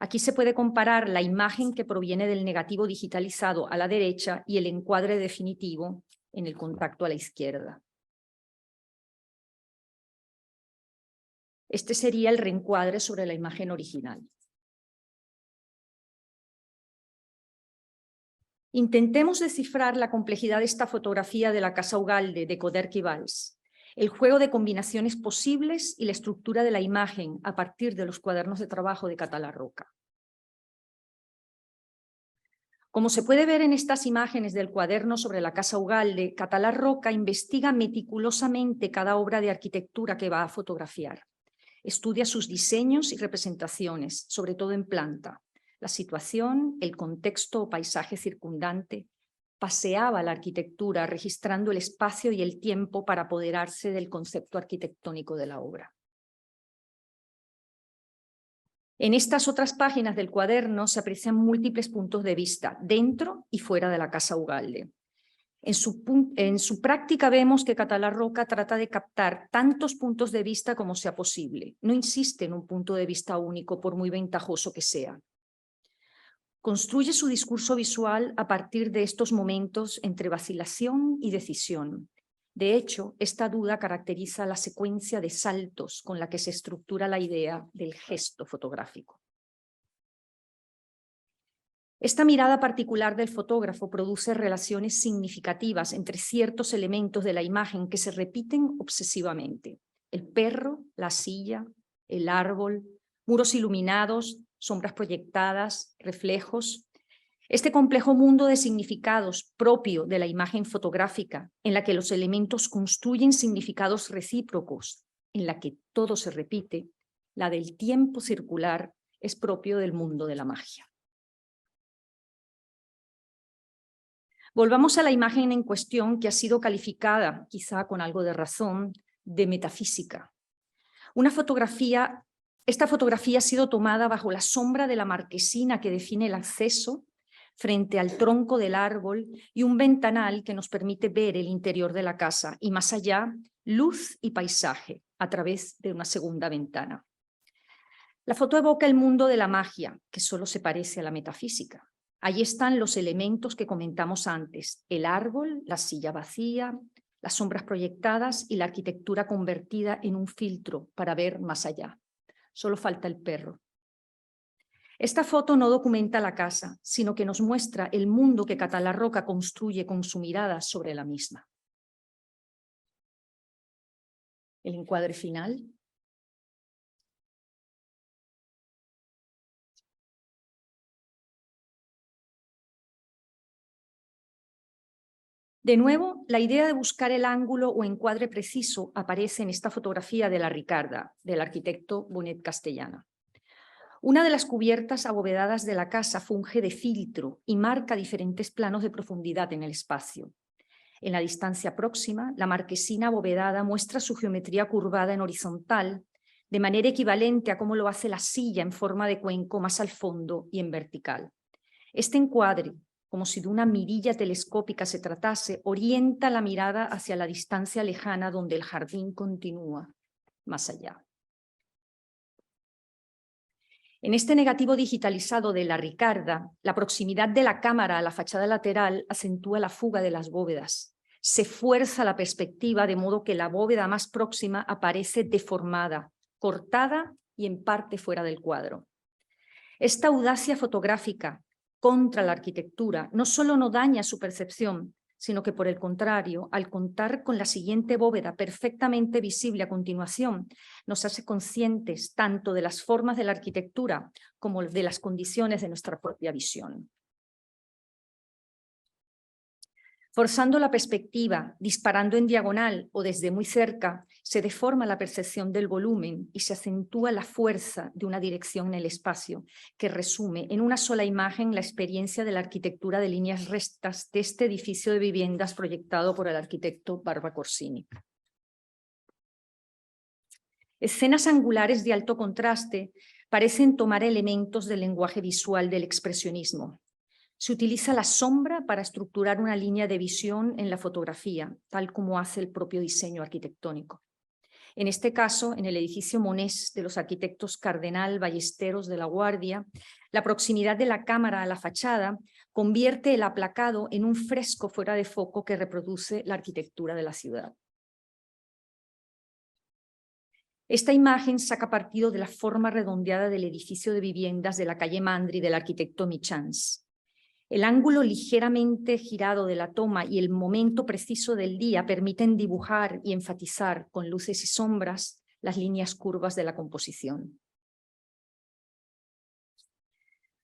Aquí se puede comparar la imagen que proviene del negativo digitalizado a la derecha y el encuadre definitivo en el contacto a la izquierda. Este sería el reencuadre sobre la imagen original. Intentemos descifrar la complejidad de esta fotografía de la Casa Ugalde de Coderch y Valls, el juego de combinaciones posibles y la estructura de la imagen a partir de los cuadernos de trabajo de Catalá Roca. Como se puede ver en estas imágenes del cuaderno sobre la Casa Ugalde, Catalá Roca investiga meticulosamente cada obra de arquitectura que va a fotografiar. Estudia sus diseños y representaciones, sobre todo en planta, la situación, el contexto o paisaje circundante. Paseaba la arquitectura registrando el espacio y el tiempo para apoderarse del concepto arquitectónico de la obra. En estas otras páginas del cuaderno se aprecian múltiples puntos de vista, dentro y fuera de la Casa Ugalde. En su práctica vemos que Catalá Roca trata de captar tantos puntos de vista como sea posible. No insiste en un punto de vista único, por muy ventajoso que sea. Construye su discurso visual a partir de estos momentos entre vacilación y decisión. De hecho, esta duda caracteriza la secuencia de saltos con la que se estructura la idea del gesto fotográfico. Esta mirada particular del fotógrafo produce relaciones significativas entre ciertos elementos de la imagen que se repiten obsesivamente. El perro, la silla, el árbol, muros iluminados, sombras proyectadas, reflejos. Este complejo mundo de significados propio de la imagen fotográfica, en la que los elementos construyen significados recíprocos, en la que todo se repite, la del tiempo circular, es propio del mundo de la magia. Volvamos a la imagen en cuestión, que ha sido calificada, quizá con algo de razón, de metafísica. Esta fotografía ha sido tomada bajo la sombra de la marquesina que define el acceso, frente al tronco del árbol y un ventanal que nos permite ver el interior de la casa y más allá, luz y paisaje a través de una segunda ventana. La foto evoca el mundo de la magia, que solo se parece a la metafísica. Allí están los elementos que comentamos antes, el árbol, la silla vacía, las sombras proyectadas y la arquitectura convertida en un filtro para ver más allá. Solo falta el perro. Esta foto no documenta la casa, sino que nos muestra el mundo que Catalá Roca construye con su mirada sobre la misma. El encuadre final. De nuevo, la idea de buscar el ángulo o encuadre preciso aparece en esta fotografía de la Ricarda, del arquitecto Bonet Castellana. Una de las cubiertas abovedadas de la casa funge de filtro y marca diferentes planos de profundidad en el espacio. En la distancia próxima, la marquesina abovedada muestra su geometría curvada en horizontal, de manera equivalente a cómo lo hace la silla en forma de cuenco más al fondo y en vertical. Este encuadre, como si de una mirilla telescópica se tratase, orienta la mirada hacia la distancia lejana donde el jardín continúa más allá. En este negativo digitalizado de la Ricarda, la proximidad de la cámara a la fachada lateral acentúa la fuga de las bóvedas. Se fuerza la perspectiva de modo que la bóveda más próxima aparece deformada, cortada y en parte fuera del cuadro. Esta audacia fotográfica contra la arquitectura no solo no daña su percepción, sino que por el contrario, al contar con la siguiente bóveda perfectamente visible a continuación, nos hace conscientes tanto de las formas de la arquitectura como de las condiciones de nuestra propia visión. Forzando la perspectiva, disparando en diagonal o desde muy cerca, se deforma la percepción del volumen y se acentúa la fuerza de una dirección en el espacio, que resume en una sola imagen la experiencia de la arquitectura de líneas rectas de este edificio de viviendas proyectado por el arquitecto Barba Corsini. Escenas angulares de alto contraste parecen tomar elementos del lenguaje visual del expresionismo. Se utiliza la sombra para estructurar una línea de visión en la fotografía, tal como hace el propio diseño arquitectónico. En este caso, en el edificio Monés de los arquitectos Cardenal Ballesteros de La Guardia, la proximidad de la cámara a la fachada convierte el aplacado en un fresco fuera de foco que reproduce la arquitectura de la ciudad. Esta imagen saca partido de la forma redondeada del edificio de viviendas de la calle Mandri del arquitecto Michans. El ángulo ligeramente girado de la toma y el momento preciso del día permiten dibujar y enfatizar con luces y sombras las líneas curvas de la composición.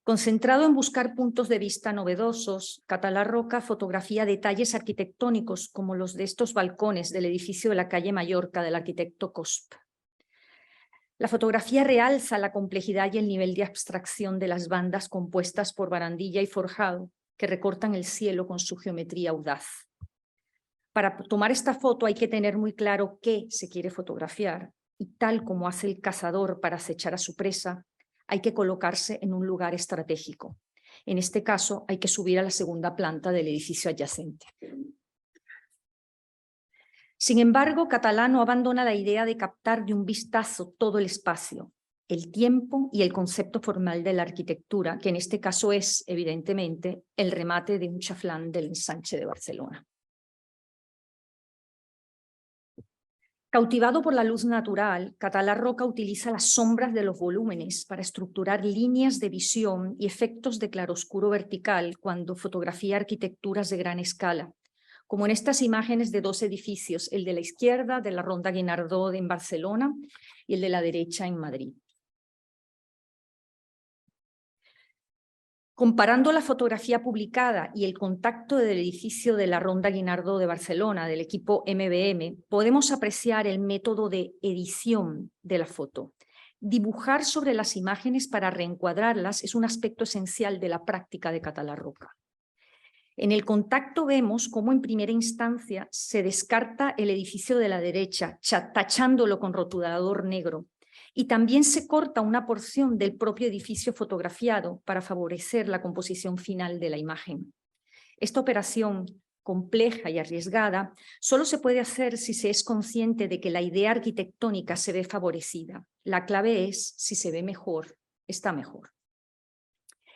Concentrado en buscar puntos de vista novedosos, Català Roca fotografía detalles arquitectónicos como los de estos balcones del edificio de la calle Mallorca del arquitecto Cosp. La fotografía realza la complejidad y el nivel de abstracción de las bandas compuestas por barandilla y forjado que recortan el cielo con su geometría audaz. Para tomar esta foto hay que tener muy claro qué se quiere fotografiar y tal como hace el cazador para acechar a su presa, hay que colocarse en un lugar estratégico. En este caso hay que subir a la segunda planta del edificio adyacente. Sin embargo, Català no abandona la idea de captar de un vistazo todo el espacio, el tiempo y el concepto formal de la arquitectura, que en este caso es, evidentemente, el remate de un chaflán del ensanche de Barcelona. Cautivado por la luz natural, Català Roca utiliza las sombras de los volúmenes para estructurar líneas de visión y efectos de claroscuro vertical cuando fotografía arquitecturas de gran escala, como en estas imágenes de dos edificios, el de la izquierda de la Ronda Guinardó en Barcelona y el de la derecha en Madrid. Comparando la fotografía publicada y el contacto del edificio de la Ronda Guinardó de Barcelona, del equipo MBM, podemos apreciar el método de edición de la foto. Dibujar sobre las imágenes para reencuadrarlas es un aspecto esencial de la práctica de Català Roca. En el contacto vemos cómo en primera instancia se descarta el edificio de la derecha, tachándolo con rotulador negro, y también se corta una porción del propio edificio fotografiado para favorecer la composición final de la imagen. Esta operación, compleja y arriesgada, solo se puede hacer si se es consciente de que la idea arquitectónica se ve favorecida. La clave es, si se ve mejor, está mejor.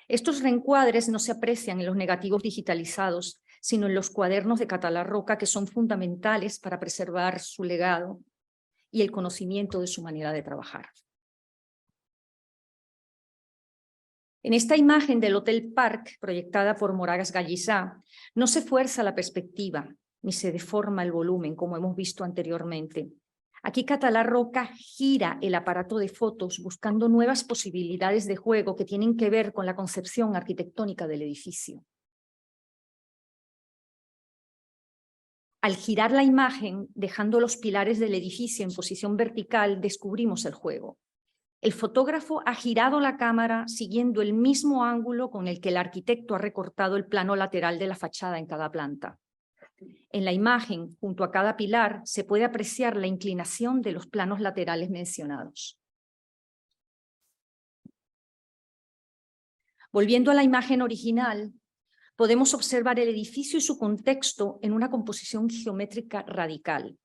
Estos reencuadres no se aprecian en los negativos digitalizados, sino en los cuadernos de Català Roca, que son fundamentales para preservar su legado y el conocimiento de su manera de trabajar. En esta imagen del Hotel Park, proyectada por Moragas Gallissà, no se fuerza la perspectiva, ni se deforma el volumen, como hemos visto anteriormente. Aquí Català Roca gira el aparato de fotos buscando nuevas posibilidades de juego que tienen que ver con la concepción arquitectónica del edificio. Al girar la imagen, dejando los pilares del edificio en posición vertical, descubrimos el juego. El fotógrafo ha girado la cámara siguiendo el mismo ángulo con el que el arquitecto ha recortado el plano lateral de la fachada en cada planta. En la imagen, junto a cada pilar, se puede apreciar la inclinación de los planos laterales mencionados. Volviendo a la imagen original, podemos observar el edificio y su contexto en una composición geométrica radical.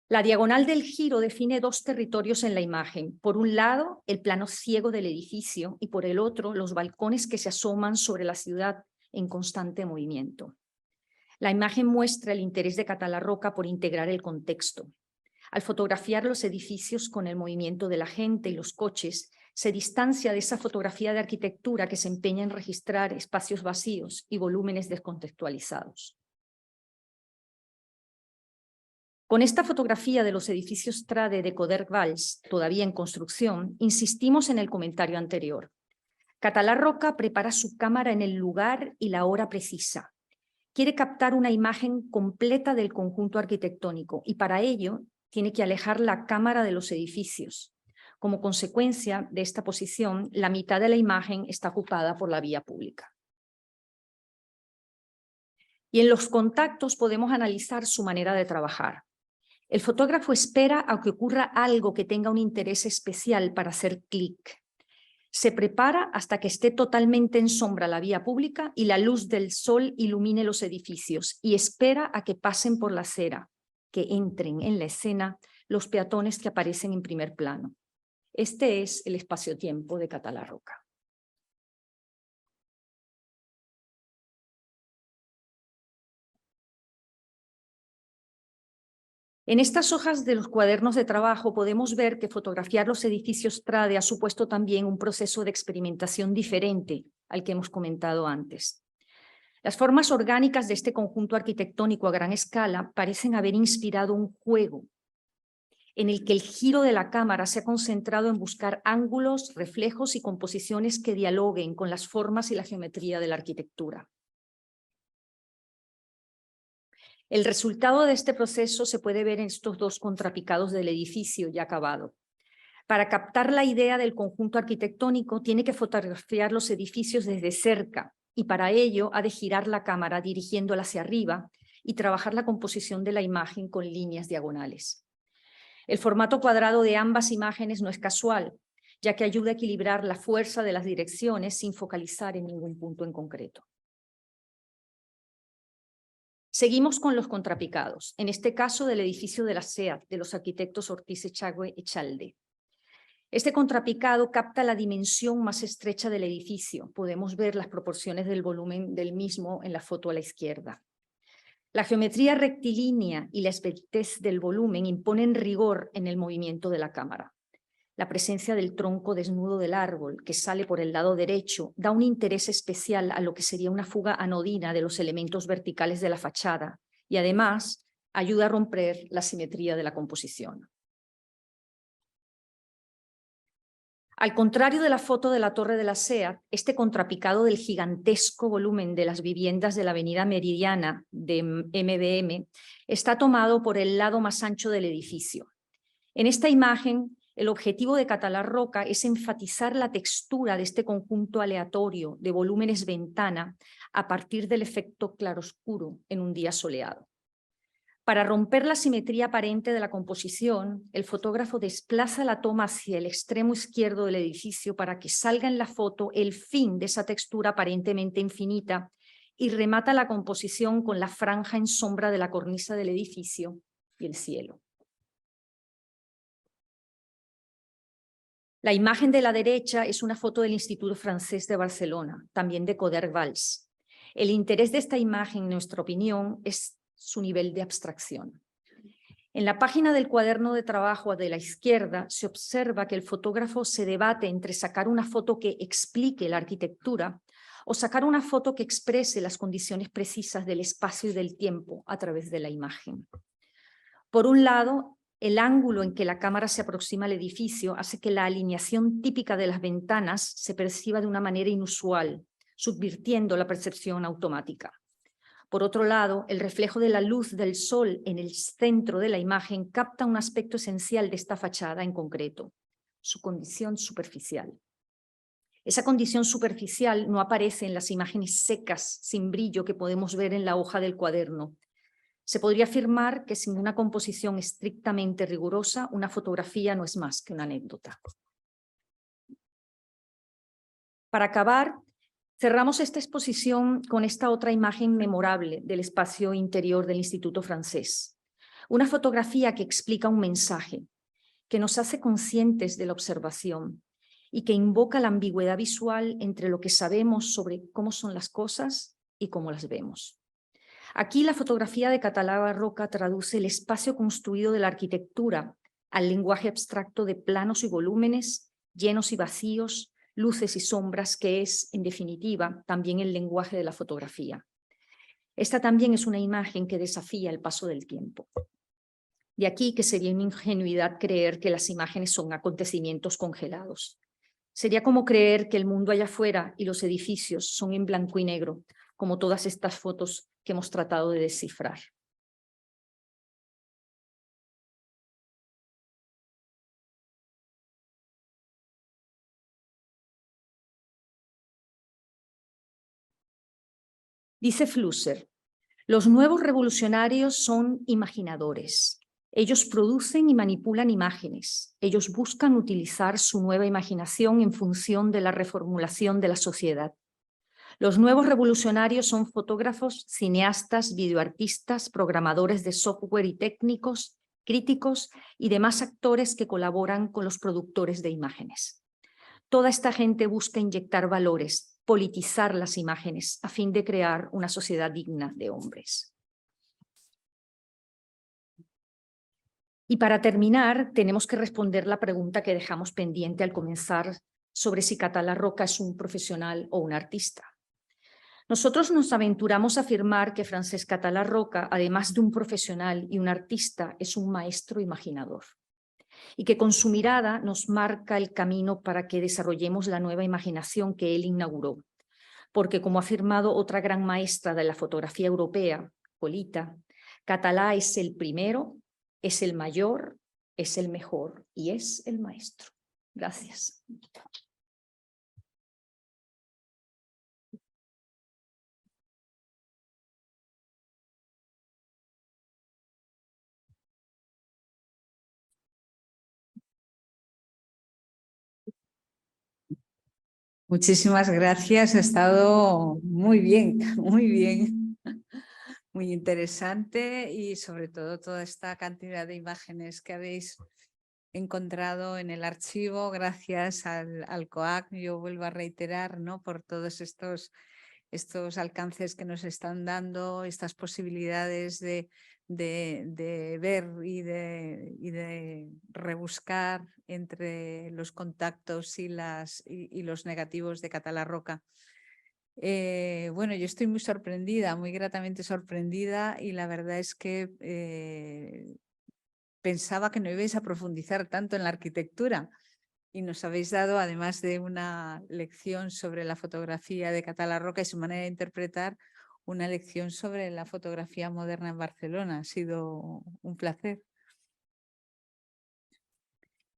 La diagonal del giro define dos territorios en la imagen. Por un lado, el plano ciego del edificio y por el otro, los balcones que se asoman sobre la ciudad en constante movimiento. La imagen muestra el interés de Català Roca por integrar el contexto. Al fotografiar los edificios con el movimiento de la gente y los coches, se distancia de esa fotografía de arquitectura que se empeña en registrar espacios vacíos y volúmenes descontextualizados. Con esta fotografía de los edificios Trade de Coderch-Valls, todavía en construcción, insistimos en el comentario anterior. Català Roca prepara su cámara en el lugar y la hora precisa. quiere captar una imagen completa del conjunto arquitectónico y para ello tiene que alejar la cámara de los edificios. Como consecuencia de esta posición, la mitad de la imagen está ocupada por la vía pública. Y en los contactos podemos analizar su manera de trabajar. El fotógrafo espera a que ocurra algo que tenga un interés especial para hacer clic. Se prepara hasta que esté totalmente en sombra la vía pública y la luz del sol ilumine los edificios y espera a que pasen por la acera, que entren en la escena los peatones que aparecen en primer plano. Este es el espacio-tiempo de Catala Roca. En estas hojas de los cuadernos de trabajo podemos ver que fotografiar los edificios Trade ha supuesto también un proceso de experimentación diferente al que hemos comentado antes. Las formas orgánicas de este conjunto arquitectónico a gran escala parecen haber inspirado un juego en el que el giro de la cámara se ha concentrado en buscar ángulos, reflejos y composiciones que dialoguen con las formas y la geometría de la arquitectura. El resultado de este proceso se puede ver en estos dos contrapicados del edificio ya acabado. Para captar la idea del conjunto arquitectónico, tiene que fotografiar los edificios desde cerca y para ello ha de girar la cámara dirigiéndola hacia arriba y trabajar la composición de la imagen con líneas diagonales. El formato cuadrado de ambas imágenes no es casual, ya que ayuda a equilibrar la fuerza de las direcciones sin focalizar en ningún punto en concreto. Seguimos con los contrapicados, en este caso del edificio de la SEAT, de los arquitectos Ortiz Echagüe Echalde. Este contrapicado capta la dimensión más estrecha del edificio. Podemos ver las proporciones del volumen del mismo en la foto a la izquierda. La geometría rectilínea y la esbeltez del volumen imponen rigor en el movimiento de la cámara. La presencia del tronco desnudo del árbol, que sale por el lado derecho, da un interés especial a lo que sería una fuga anodina de los elementos verticales de la fachada y además ayuda a romper la simetría de la composición. Al contrario de la foto de la Torre de la SEAT, este contrapicado del gigantesco volumen de las viviendas de la avenida Meridiana de MBM está tomado por el lado más ancho del edificio. En esta imagen, el objetivo de Catala Roca es enfatizar la textura de este conjunto aleatorio de volúmenes ventana a partir del efecto claroscuro en un día soleado. Para romper la simetría aparente de la composición, el fotógrafo desplaza la toma hacia el extremo izquierdo del edificio para que salga en la foto el fin de esa textura aparentemente infinita y remata la composición con la franja en sombra de la cornisa del edificio y el cielo. La imagen de la derecha es una foto del Instituto Francés de Barcelona, también de Coderch-Valls. El interés de esta imagen, en nuestra opinión, es su nivel de abstracción. En la página del cuaderno de trabajo de la izquierda se observa que el fotógrafo se debate entre sacar una foto que explique la arquitectura o sacar una foto que exprese las condiciones precisas del espacio y del tiempo a través de la imagen. Por un lado, el ángulo en que la cámara se aproxima al edificio hace que la alineación típica de las ventanas se perciba de una manera inusual, subvirtiendo la percepción automática. Por otro lado, el reflejo de la luz del sol en el centro de la imagen capta un aspecto esencial de esta fachada en concreto, su condición superficial. Esa condición superficial no aparece en las imágenes secas, sin brillo, que podemos ver en la hoja del cuaderno. Se podría afirmar que sin una composición estrictamente rigurosa, una fotografía no es más que una anécdota. Para acabar, cerramos esta exposición con esta otra imagen memorable del espacio interior del Instituto Francés. Una fotografía que explica un mensaje, que nos hace conscientes de la observación y que invoca la ambigüedad visual entre lo que sabemos sobre cómo son las cosas y cómo las vemos. Aquí la fotografía de Catala Roca traduce el espacio construido de la arquitectura al lenguaje abstracto de planos y volúmenes, llenos y vacíos, luces y sombras, que es, en definitiva, también el lenguaje de la fotografía. Esta también es una imagen que desafía el paso del tiempo. De aquí que sería una ingenuidad creer que las imágenes son acontecimientos congelados. Sería como creer que el mundo allá afuera y los edificios son en blanco y negro, como todas estas fotos que hemos tratado de descifrar. Dice Flusser, los nuevos revolucionarios son imaginadores. Ellos producen y manipulan imágenes. Ellos buscan utilizar su nueva imaginación en función de la reformulación de la sociedad. Los nuevos revolucionarios son fotógrafos, cineastas, videoartistas, programadores de software y técnicos, críticos y demás actores que colaboran con los productores de imágenes. Toda esta gente busca inyectar valores, politizar las imágenes a fin de crear una sociedad digna de hombres. Y para terminar, tenemos que responder la pregunta que dejamos pendiente al comenzar sobre si Catalá Roca es un profesional o un artista. Nosotros nos aventuramos a afirmar que Francesc Catalá Roca, además de un profesional y un artista, es un maestro imaginador y que con su mirada nos marca el camino para que desarrollemos la nueva imaginación que él inauguró. Porque, como ha afirmado otra gran maestra de la fotografía europea, Colita, Catalá es el primero, es el mayor, es el mejor y es el maestro. Gracias. Muchísimas gracias, ha estado muy bien, muy interesante y sobre todo toda esta cantidad de imágenes que habéis encontrado en el archivo, gracias al COAC, yo vuelvo a reiterar, ¿no?, por todos estos alcances que nos están dando, estas posibilidades de ver y de rebuscar entre los contactos y los negativos de Catalá Roca. Bueno, yo estoy muy sorprendida, muy gratamente sorprendida, y la verdad es que pensaba que no ibais a profundizar tanto en la arquitectura. Y nos habéis dado, además de una lección sobre la fotografía de Catalá Roca y su manera de interpretar, una lección sobre la fotografía moderna en Barcelona. Ha sido un placer.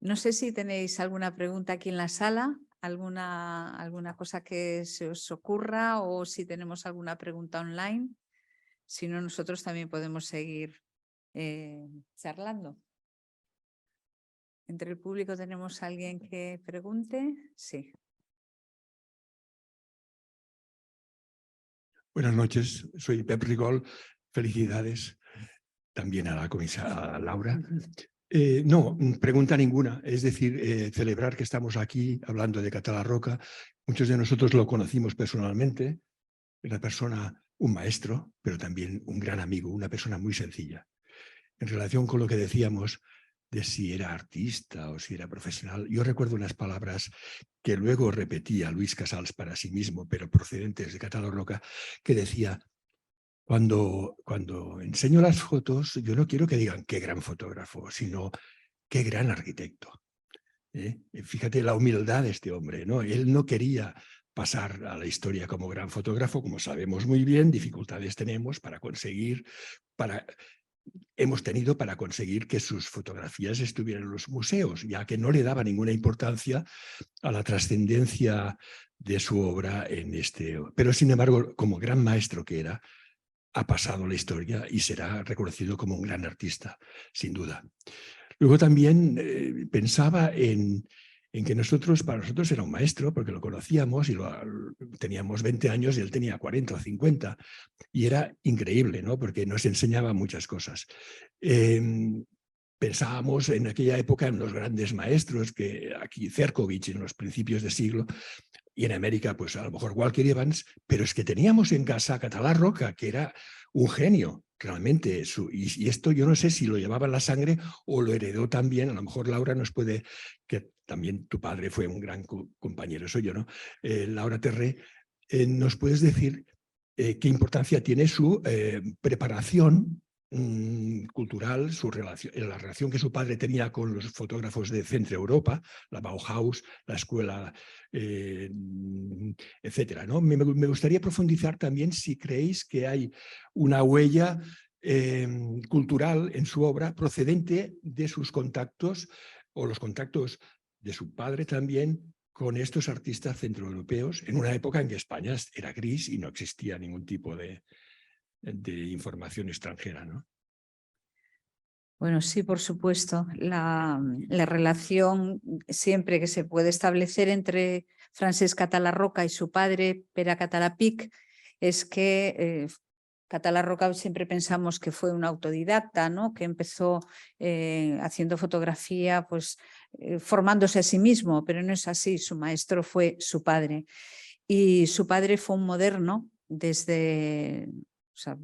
No sé si tenéis alguna pregunta aquí en la sala, alguna cosa que se os ocurra, o si tenemos alguna pregunta online. Si no, nosotros también podemos seguir charlando. ¿Entre el público tenemos a alguien que pregunte? Sí. Buenas noches, soy Pep Rigol. Felicidades también a la comisaria Laura. No, pregunta ninguna. Es decir, celebrar que estamos aquí hablando de Catalá Roca. Muchos de nosotros lo conocimos personalmente. Una persona, un maestro, pero también un gran amigo, una persona muy sencilla. En relación con lo que decíamos de si era artista o si era profesional, yo recuerdo unas palabras que luego repetía Luis Casals para sí mismo, pero procedentes de Catalá Roca, que decía: cuando enseño las fotos, yo no quiero que digan qué gran fotógrafo, sino qué gran arquitecto. Fíjate la humildad de este hombre, ¿no? Él no quería pasar a la historia como gran fotógrafo, como sabemos muy bien, dificultades hemos tenido para conseguir que sus fotografías estuvieran en los museos, ya que no le daba ninguna importancia a la trascendencia de su obra Pero, sin embargo, como gran maestro que era, ha pasado la historia y será reconocido como un gran artista, sin duda. Luego también pensaba en que para nosotros era un maestro, porque lo conocíamos y teníamos 20 años y él tenía 40 o 50. Y era increíble, ¿no?, porque nos enseñaba muchas cosas. Pensábamos en aquella época en los grandes maestros, que aquí Cercovich en los principios de siglo, y en América pues a lo mejor Walker Evans, pero es que teníamos en casa a Catalá Roca, que era un genio realmente, y esto yo no sé si lo llevaba en la sangre o lo heredó también. A lo mejor Laura nos puede, que también tu padre fue un gran compañero suyo, ¿no? Laura Terré, ¿nos puedes decir qué importancia tiene su preparación cultural, la relación que su padre tenía con los fotógrafos de Centro Europa, la Bauhaus, la escuela, etcétera, ¿no? Me gustaría profundizar también si creéis que hay una huella cultural en su obra procedente de sus contactos o los contactos de su padre también con estos artistas centroeuropeos en una época en que España era gris y no existía ningún tipo de información extranjera, ¿no? Bueno, sí, por supuesto. La relación siempre que se puede establecer entre Francesc Catala-Roca y su padre, Pere Catala-Pic, es que Catala-Roca siempre pensamos que fue un autodidacta, ¿no? Que empezó haciendo fotografía, pues formándose a sí mismo, pero no es así. Su maestro fue su padre. Y su padre fue un moderno desde, o sea,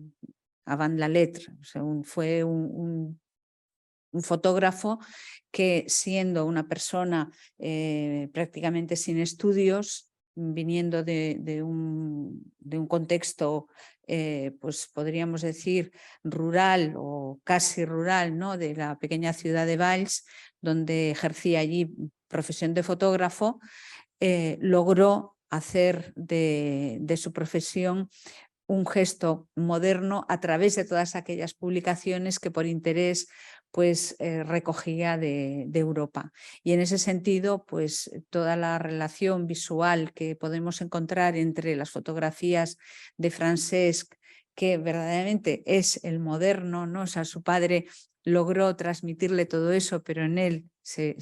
avant la lettre, o sea, fue un fotógrafo que, siendo una persona prácticamente sin estudios, viniendo de un contexto, pues podríamos decir, rural o casi rural, ¿no? De la pequeña ciudad de Valls, donde ejercía allí profesión de fotógrafo, logró hacer de su profesión un gesto moderno a través de todas aquellas publicaciones que por interés pues recogía de Europa. Y en ese sentido, pues toda la relación visual que podemos encontrar entre las fotografías de Francesc, que verdaderamente es el moderno, ¿no? O sea, su padre logró transmitirle todo eso, pero en él se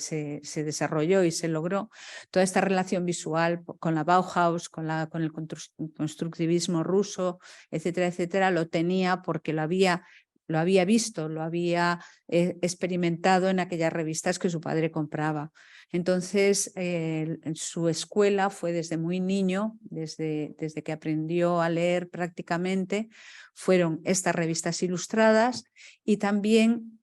desarrolló y se logró toda esta relación visual con la Bauhaus, con el constructivismo ruso, etcétera, etcétera, lo tenía porque lo había visto, lo había experimentado en aquellas revistas que su padre compraba. Entonces, su escuela fue desde muy niño, desde que aprendió a leer prácticamente, fueron estas revistas ilustradas y también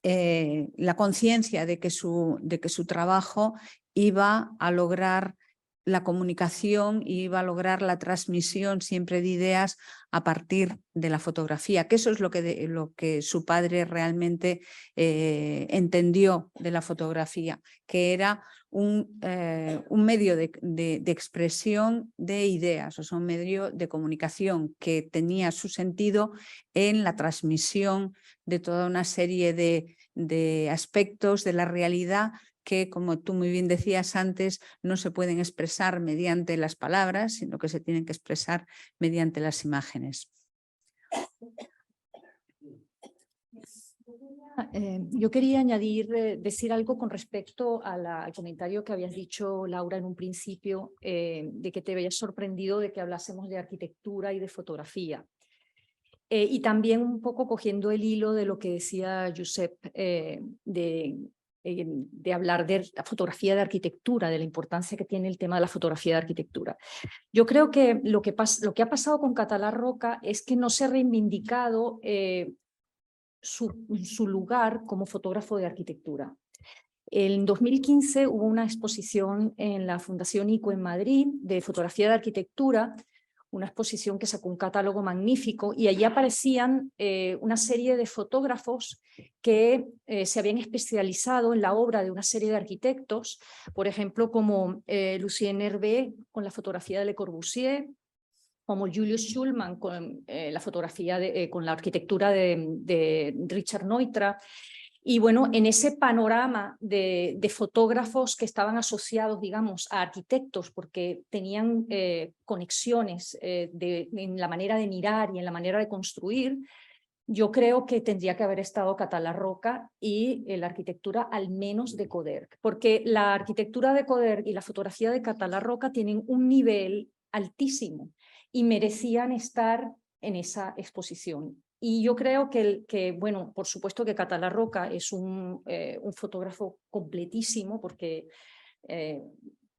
la conciencia de que su trabajo iba a lograr la comunicación y iba a lograr la transmisión siempre de ideas a partir de la fotografía, que eso es lo que su padre realmente entendió de la fotografía, que era un medio de expresión de ideas, o sea, un medio de comunicación que tenía su sentido en la transmisión de toda una serie de aspectos de la realidad que, como tú muy bien decías antes, no se pueden expresar mediante las palabras, sino que se tienen que expresar mediante las imágenes. Yo quería añadir, decir algo con respecto al comentario que habías dicho, Laura, en un principio, de que te habías sorprendido de que hablásemos de arquitectura y de fotografía. Y también un poco cogiendo el hilo de lo que decía Josep, de hablar de la fotografía de arquitectura, de la importancia que tiene el tema de la fotografía de arquitectura. Yo creo que lo que ha pasado con Catala-Roca es que no se ha reivindicado su lugar como fotógrafo de arquitectura. En 2015 hubo una exposición en la Fundación ICO en Madrid de fotografía de arquitectura, una exposición que sacó un catálogo magnífico y allí aparecían una serie de fotógrafos que se habían especializado en la obra de una serie de arquitectos, por ejemplo, como Lucien Hervé con la fotografía de Le Corbusier, como Julius Schulman con la fotografía con la arquitectura de Richard Neutra. Y bueno, en ese panorama de fotógrafos que estaban asociados, digamos, a arquitectos porque tenían conexiones en la manera de mirar y en la manera de construir, yo creo que tendría que haber estado Catala-Roca y la arquitectura al menos de Coderch, porque la arquitectura de Coderch y la fotografía de Catala-Roca tienen un nivel altísimo y merecían estar en esa exposición. Y yo creo que bueno, por supuesto que Catala-Roca es un fotógrafo completísimo porque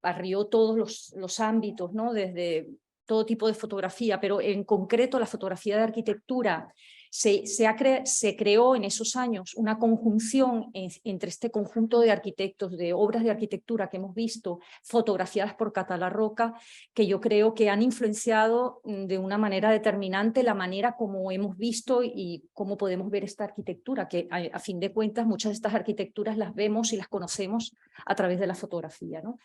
barrió todos los ámbitos, ¿no? Desde todo tipo de fotografía, pero en concreto la fotografía de arquitectura Se creó en esos años una conjunción entre este conjunto de arquitectos, de obras de arquitectura que hemos visto, fotografiadas por Català Roca, que yo creo que han influenciado de una manera determinante la manera como hemos visto y cómo podemos ver esta arquitectura, que a fin de cuentas muchas de estas arquitecturas las vemos y las conocemos a través de la fotografía, ¿no?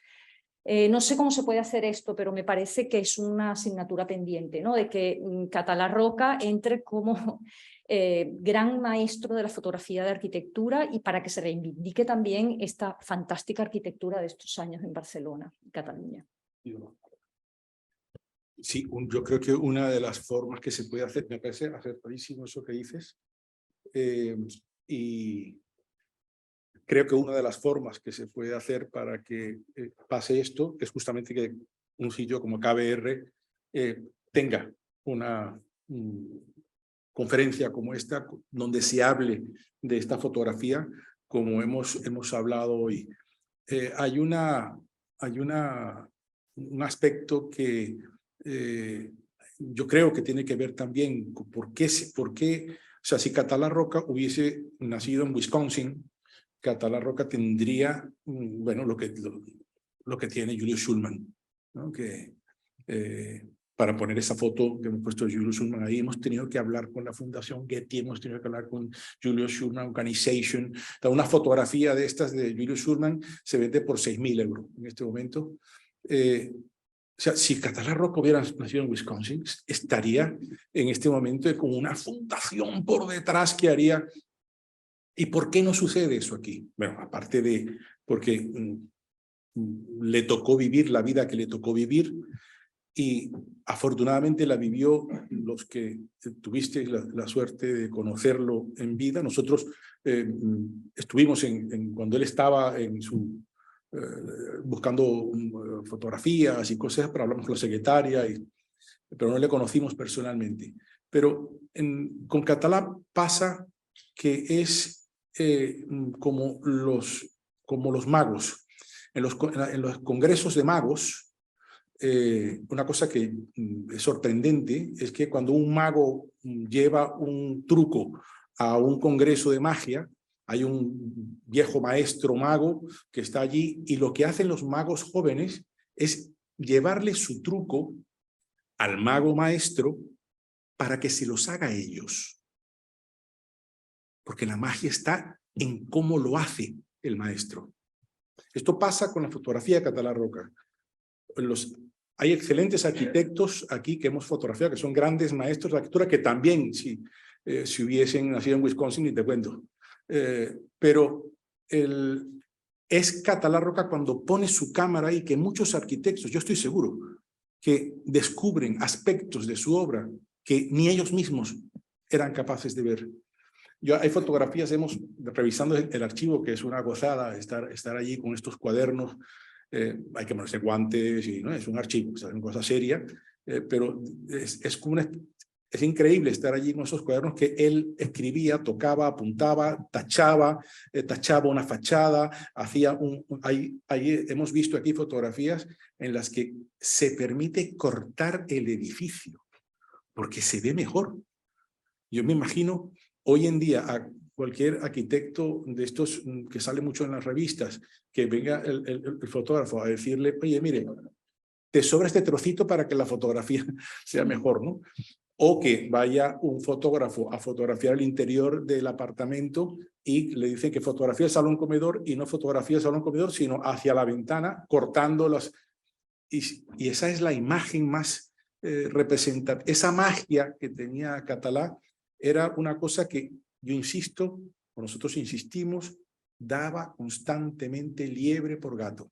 No sé cómo se puede hacer esto, pero me parece que es una asignatura pendiente, ¿no? De que Català Roca entre como gran maestro de la fotografía de arquitectura y para que se reivindique también esta fantástica arquitectura de estos años en Barcelona, Cataluña. Sí, yo creo que una de las formas que se puede hacer, me parece acertadísimo eso que dices, y creo que una de las formas que se puede hacer para que pase esto es justamente que un sitio como KBR tenga una conferencia como esta, donde se hable de esta fotografía, como hemos hablado hoy. Hay un aspecto que yo creo que tiene que ver también con por qué, o sea, si Català Roca hubiese nacido en Wisconsin, Català Roca tendría, bueno, lo que tiene Julius Schulman, ¿no? Que para poner esa foto que hemos puesto de Julius Schulman ahí, hemos tenido que hablar con la Fundación Getty, hemos tenido que hablar con Julius Schulman Organization. Una fotografía de estas de Julius Schulman se vende por 6.000 euros en este momento. O sea, si Català Roca hubiera nacido en Wisconsin, estaría en este momento con una fundación por detrás que haría. ¿Y por qué no sucede eso aquí? Bueno, aparte de porque le tocó vivir la vida que le tocó vivir y afortunadamente la vivió los que tuviste la suerte de conocerlo en vida. Nosotros estuvimos cuando él estaba en su buscando fotografías y cosas, pero hablamos con la secretaria, pero no le conocimos personalmente. Pero con Català pasa que es como los magos. En los congresos de magos, una cosa que es sorprendente es que cuando un mago lleva un truco a un congreso de magia, hay un viejo maestro mago que está allí y lo que hacen los magos jóvenes es llevarle su truco al mago maestro para que se los haga ellos. Porque la magia está en cómo lo hace el maestro. Esto pasa con la fotografía de Català Roca. Hay excelentes arquitectos aquí que hemos fotografiado, que son grandes maestros de arquitectura, que también, si hubiesen nacido en Wisconsin, ni te cuento. Pero es Català Roca cuando pone su cámara ahí, que muchos arquitectos, yo estoy seguro, que descubren aspectos de su obra que ni ellos mismos eran capaces de ver. Hay fotografías, revisando el archivo, que es una gozada estar allí con estos cuadernos. Hay que ponerse guantes y no es un archivo, es una cosa seria, pero es increíble estar allí con esos cuadernos que él escribía, tocaba, apuntaba, tachaba una fachada, hemos visto aquí fotografías en las que se permite cortar el edificio porque se ve mejor. Yo me imagino hoy en día a cualquier arquitecto de estos que sale mucho en las revistas, que venga el fotógrafo a decirle, oye, mire, te sobra este trocito para que la fotografía sea mejor, ¿no? O que vaya un fotógrafo a fotografiar el interior del apartamento y le dicen que fotografía el salón-comedor y no fotografía el salón-comedor, sino hacia la ventana, cortándolas. Y esa es la imagen más representativa. Esa magia que tenía Català era una cosa que, yo insisto, o nosotros insistimos, daba constantemente liebre por gato.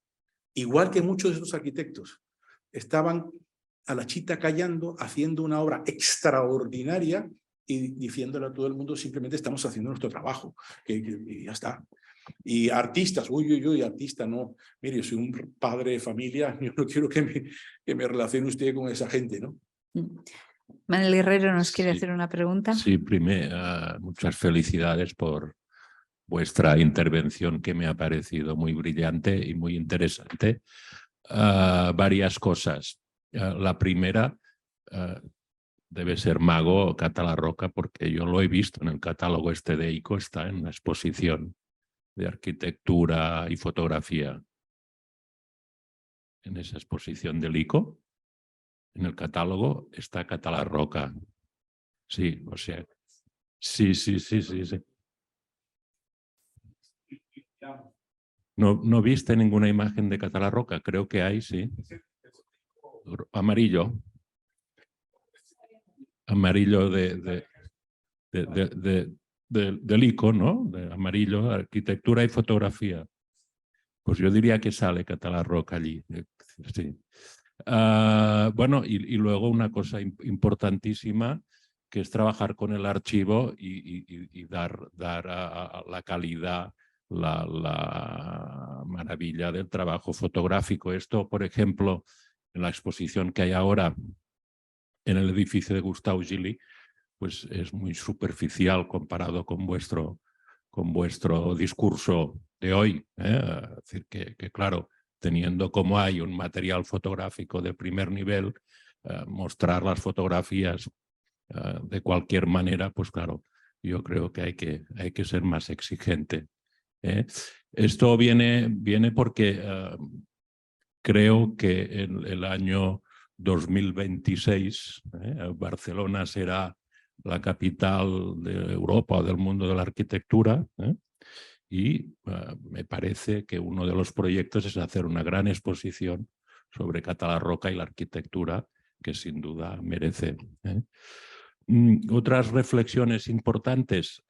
Igual que muchos de estos arquitectos estaban a la chita callando, haciendo una obra extraordinaria y diciéndole a todo el mundo simplemente estamos haciendo nuestro trabajo, que ya está. Y artistas, artista no. Mire, yo soy un padre de familia, yo no quiero que me relacione usted con esa gente, ¿no? Manuel Guerrero nos quiere hacer una pregunta. Sí, primero, muchas felicidades por vuestra intervención, que me ha parecido muy brillante y muy interesante. Varias cosas. La primera, debe ser mago Cata Roca, porque yo lo he visto en el catálogo este de ICO, está en la exposición de arquitectura y fotografía. En esa exposición del ICO, en el catálogo, está Cata Roca. Sí, o sea, sí. ¿No viste ninguna imagen de Cata Roca? Creo que hay, sí. Amarillo. Amarillo del ICO, ¿no? De amarillo, arquitectura y fotografía. Pues yo diría que sale Cata Roca allí. Sí. Bueno, y luego una cosa importantísima, que es trabajar con el archivo y dar a la calidad, la maravilla del trabajo fotográfico. Esto, por ejemplo, en la exposición que hay ahora en el edificio de Gustau Gili, pues es muy superficial comparado con vuestro discurso de hoy. Es decir, que claro, teniendo como hay un material fotográfico de primer nivel, mostrar las fotografías de cualquier manera, pues claro, yo creo que hay que ser más exigente. Esto viene porque creo que en el año 2026 Barcelona será la capital de Europa o del mundo de la arquitectura, y me parece que uno de los proyectos es hacer una gran exposición sobre Cata Roca y la arquitectura, que sin duda merece. Otras reflexiones importantes.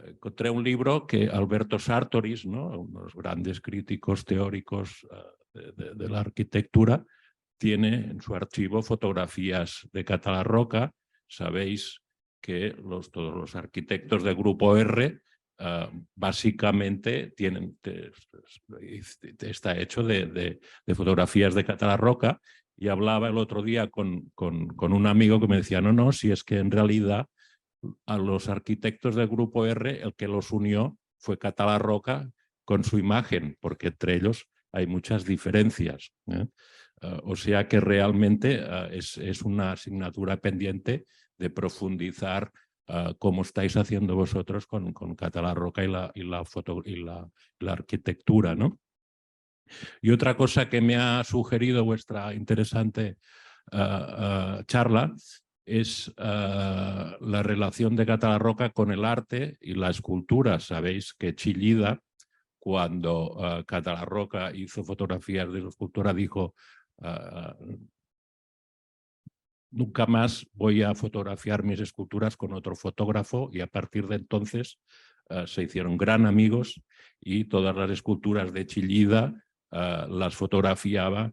Encontré un libro que Alberto Sartoris, ¿no?, uno de los grandes críticos teóricos de la arquitectura, tiene en su archivo fotografías de Cata Roca. Sabéis que todos los arquitectos del Grupo R básicamente está hecho de fotografías de Cata Roca, y hablaba el otro día con un amigo que me decía, no, si es que en realidad a los arquitectos del Grupo R el que los unió fue Cata Roca con su imagen, porque entre ellos hay muchas diferencias. O sea que realmente es una asignatura pendiente de profundizar como estáis haciendo vosotros con Cata Roca y la arquitectura, ¿no? Y otra cosa que me ha sugerido vuestra interesante charla es la relación de Cata Roca con el arte y la escultura. Sabéis que Chillida, cuando Cata Roca hizo fotografías de la escultura, dijo nunca más voy a fotografiar mis esculturas con otro fotógrafo, y a partir de entonces se hicieron gran amigos, y todas las esculturas de Chillida las fotografiaba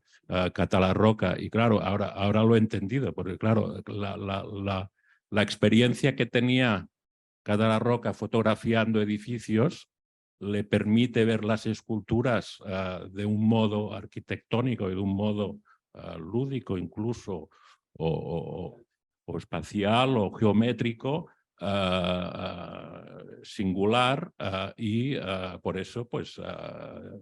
Cata Roca. Y claro, ahora lo he entendido, porque claro, la experiencia que tenía Cata Roca fotografiando edificios le permite ver las esculturas de un modo arquitectónico y de un modo lúdico incluso, o espacial o geométrico, singular, y por eso pues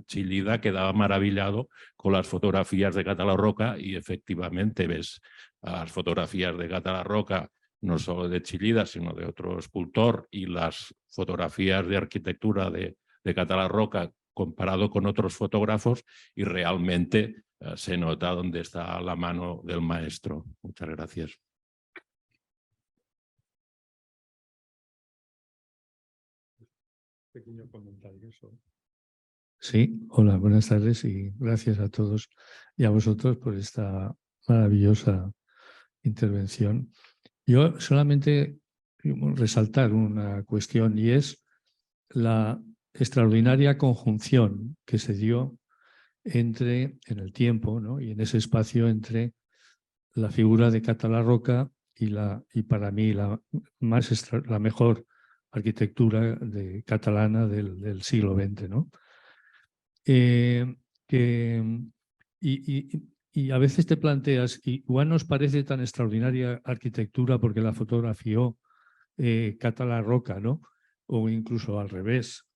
Chillida quedaba maravillado con las fotografías de Cata Roca, y efectivamente ves las fotografías de Cata Roca, no solo de Chillida, sino de otro escultor, y las fotografías de arquitectura de Cata Roca comparado con otros fotógrafos, y realmente se nota dónde está la mano del maestro. Muchas gracias. Pequeño comentario. Sí, hola, buenas tardes y gracias a todos y a vosotros por esta maravillosa intervención. Yo solamente resaltar una cuestión, y es la extraordinaria conjunción que se dio en el tiempo, ¿no?, y en ese espacio entre la figura de Cata Roca y para mí la mejor arquitectura catalana del siglo XX, ¿no? Y a veces te planteas, igual nos parece tan extraordinaria arquitectura porque la fotografió Cata Roca, ¿no? O incluso al revés.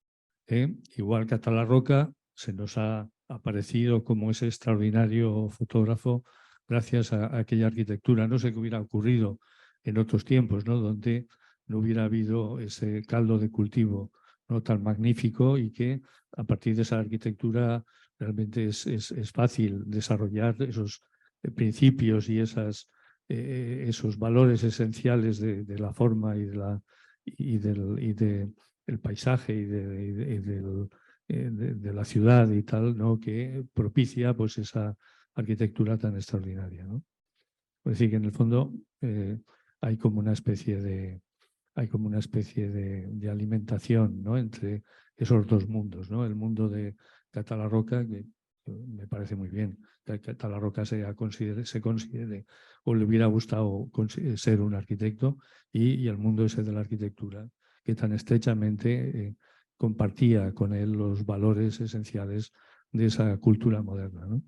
Igual Cata Roca se nos ha aparecido como ese extraordinario fotógrafo gracias a aquella arquitectura. No sé qué hubiera ocurrido en otros tiempos, ¿no? Donde no hubiera habido ese caldo de cultivo, ¿no? Tan magnífico, y que a partir de esa arquitectura realmente es fácil desarrollar esos principios y esos valores esenciales de la forma del paisaje de la ciudad y tal, ¿no? Que propicia pues esa arquitectura tan extraordinaria, ¿no? Es decir, que en el fondo hay como una especie de alimentación, ¿no? Entre esos dos mundos, ¿no? El mundo de Catalarroca, que me parece muy bien que Catalarroca se considere o le hubiera gustado ser un arquitecto, y el mundo ese de la arquitectura, que tan estrechamente compartía con él los valores esenciales de esa cultura moderna, ¿no?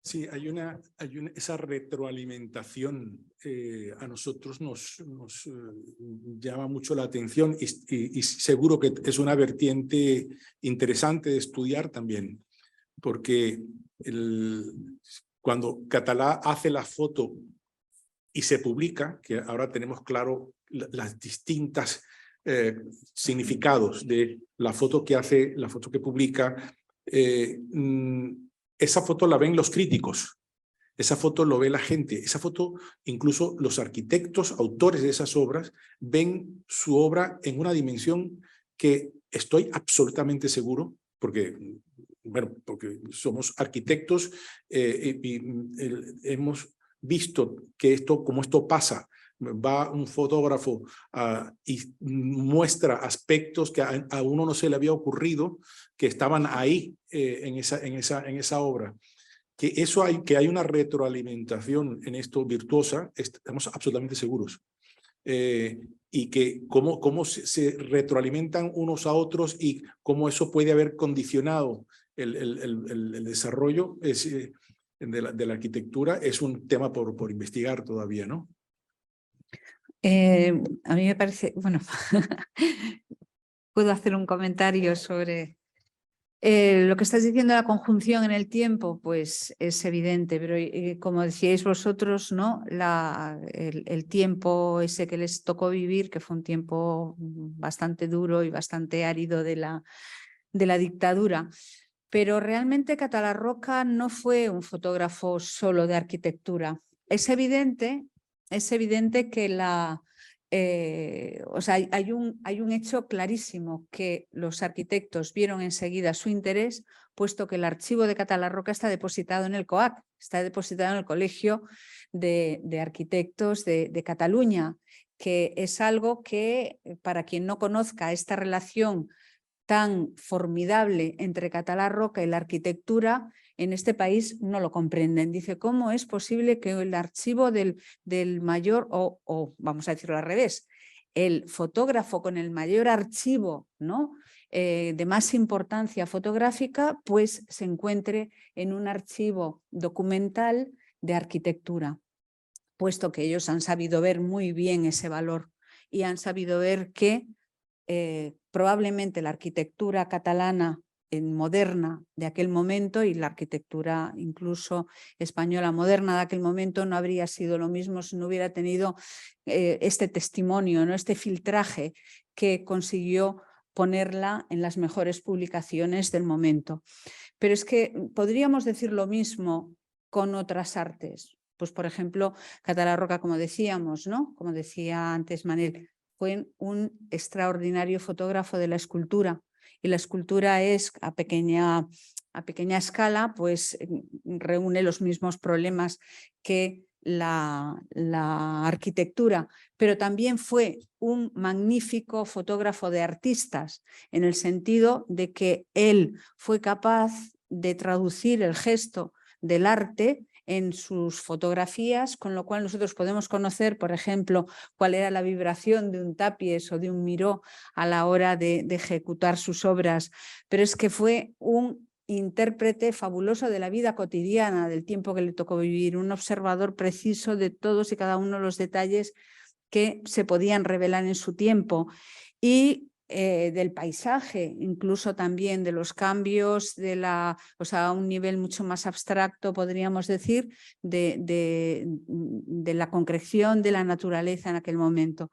Sí, esa retroalimentación a nosotros nos llama mucho la atención, y seguro que es una vertiente interesante de estudiar también, porque cuando Catalá hace la foto y se publica, que ahora tenemos claro las distintas significados de la foto que hace, la foto que publica, esa foto la ven los críticos, esa foto lo ve la gente, esa foto incluso los arquitectos, autores de esas obras, ven su obra en una dimensión que estoy absolutamente seguro, porque somos arquitectos y hemos visto que como esto pasa. Va un fotógrafo y muestra aspectos que a uno no se le había ocurrido, que estaban ahí en esa obra. Que hay una retroalimentación en esto virtuosa, estamos absolutamente seguros. Y que cómo se retroalimentan unos a otros y cómo eso puede haber condicionado el desarrollo de la arquitectura, es un tema por investigar todavía, ¿no? A mí me parece, bueno, puedo hacer un comentario sobre lo que estás diciendo de la conjunción en el tiempo, pues es evidente, pero como decíais vosotros, ¿no? El tiempo ese que les tocó vivir, que fue un tiempo bastante duro y bastante árido de la dictadura. Pero realmente Catalarroca no fue un fotógrafo solo de arquitectura. Es evidente que hay un hecho clarísimo, que los arquitectos vieron enseguida su interés, puesto que el archivo de Catalarroca está depositado en el COAC, está depositado en el Colegio de Arquitectos de Cataluña, que es algo que, para quien no conozca esta relación tan formidable entre Catalarroca y la arquitectura, en este país no lo comprenden. Dice, ¿cómo es posible que el archivo del mayor, o vamos a decirlo al revés, el fotógrafo con el mayor archivo, ¿no? De más importancia fotográfica, pues se encuentre en un archivo documental de arquitectura, puesto que ellos han sabido ver muy bien ese valor y han sabido ver que probablemente la arquitectura catalana moderna de aquel momento y la arquitectura incluso española moderna de aquel momento no habría sido lo mismo si no hubiera tenido este testimonio, ¿no? Este filtraje que consiguió ponerla en las mejores publicaciones del momento. Pero es que podríamos decir lo mismo con otras artes. Pues por ejemplo, Catalarroca, como decíamos, ¿no? Como decía antes Manel, fue un extraordinario fotógrafo de la escultura, y la escultura es a pequeña escala, pues reúne los mismos problemas que la arquitectura, pero también fue un magnífico fotógrafo de artistas, en el sentido de que él fue capaz de traducir el gesto del arte en sus fotografías, con lo cual nosotros podemos conocer, por ejemplo, cuál era la vibración de un Tapies o de un Miró a la hora de ejecutar sus obras, pero es que fue un intérprete fabuloso de la vida cotidiana, del tiempo que le tocó vivir, un observador preciso de todos y cada uno de los detalles que se podían revelar en su tiempo. Y del paisaje, incluso también de los cambios, o sea, a un nivel mucho más abstracto, podríamos decir, de la concreción de la naturaleza en aquel momento.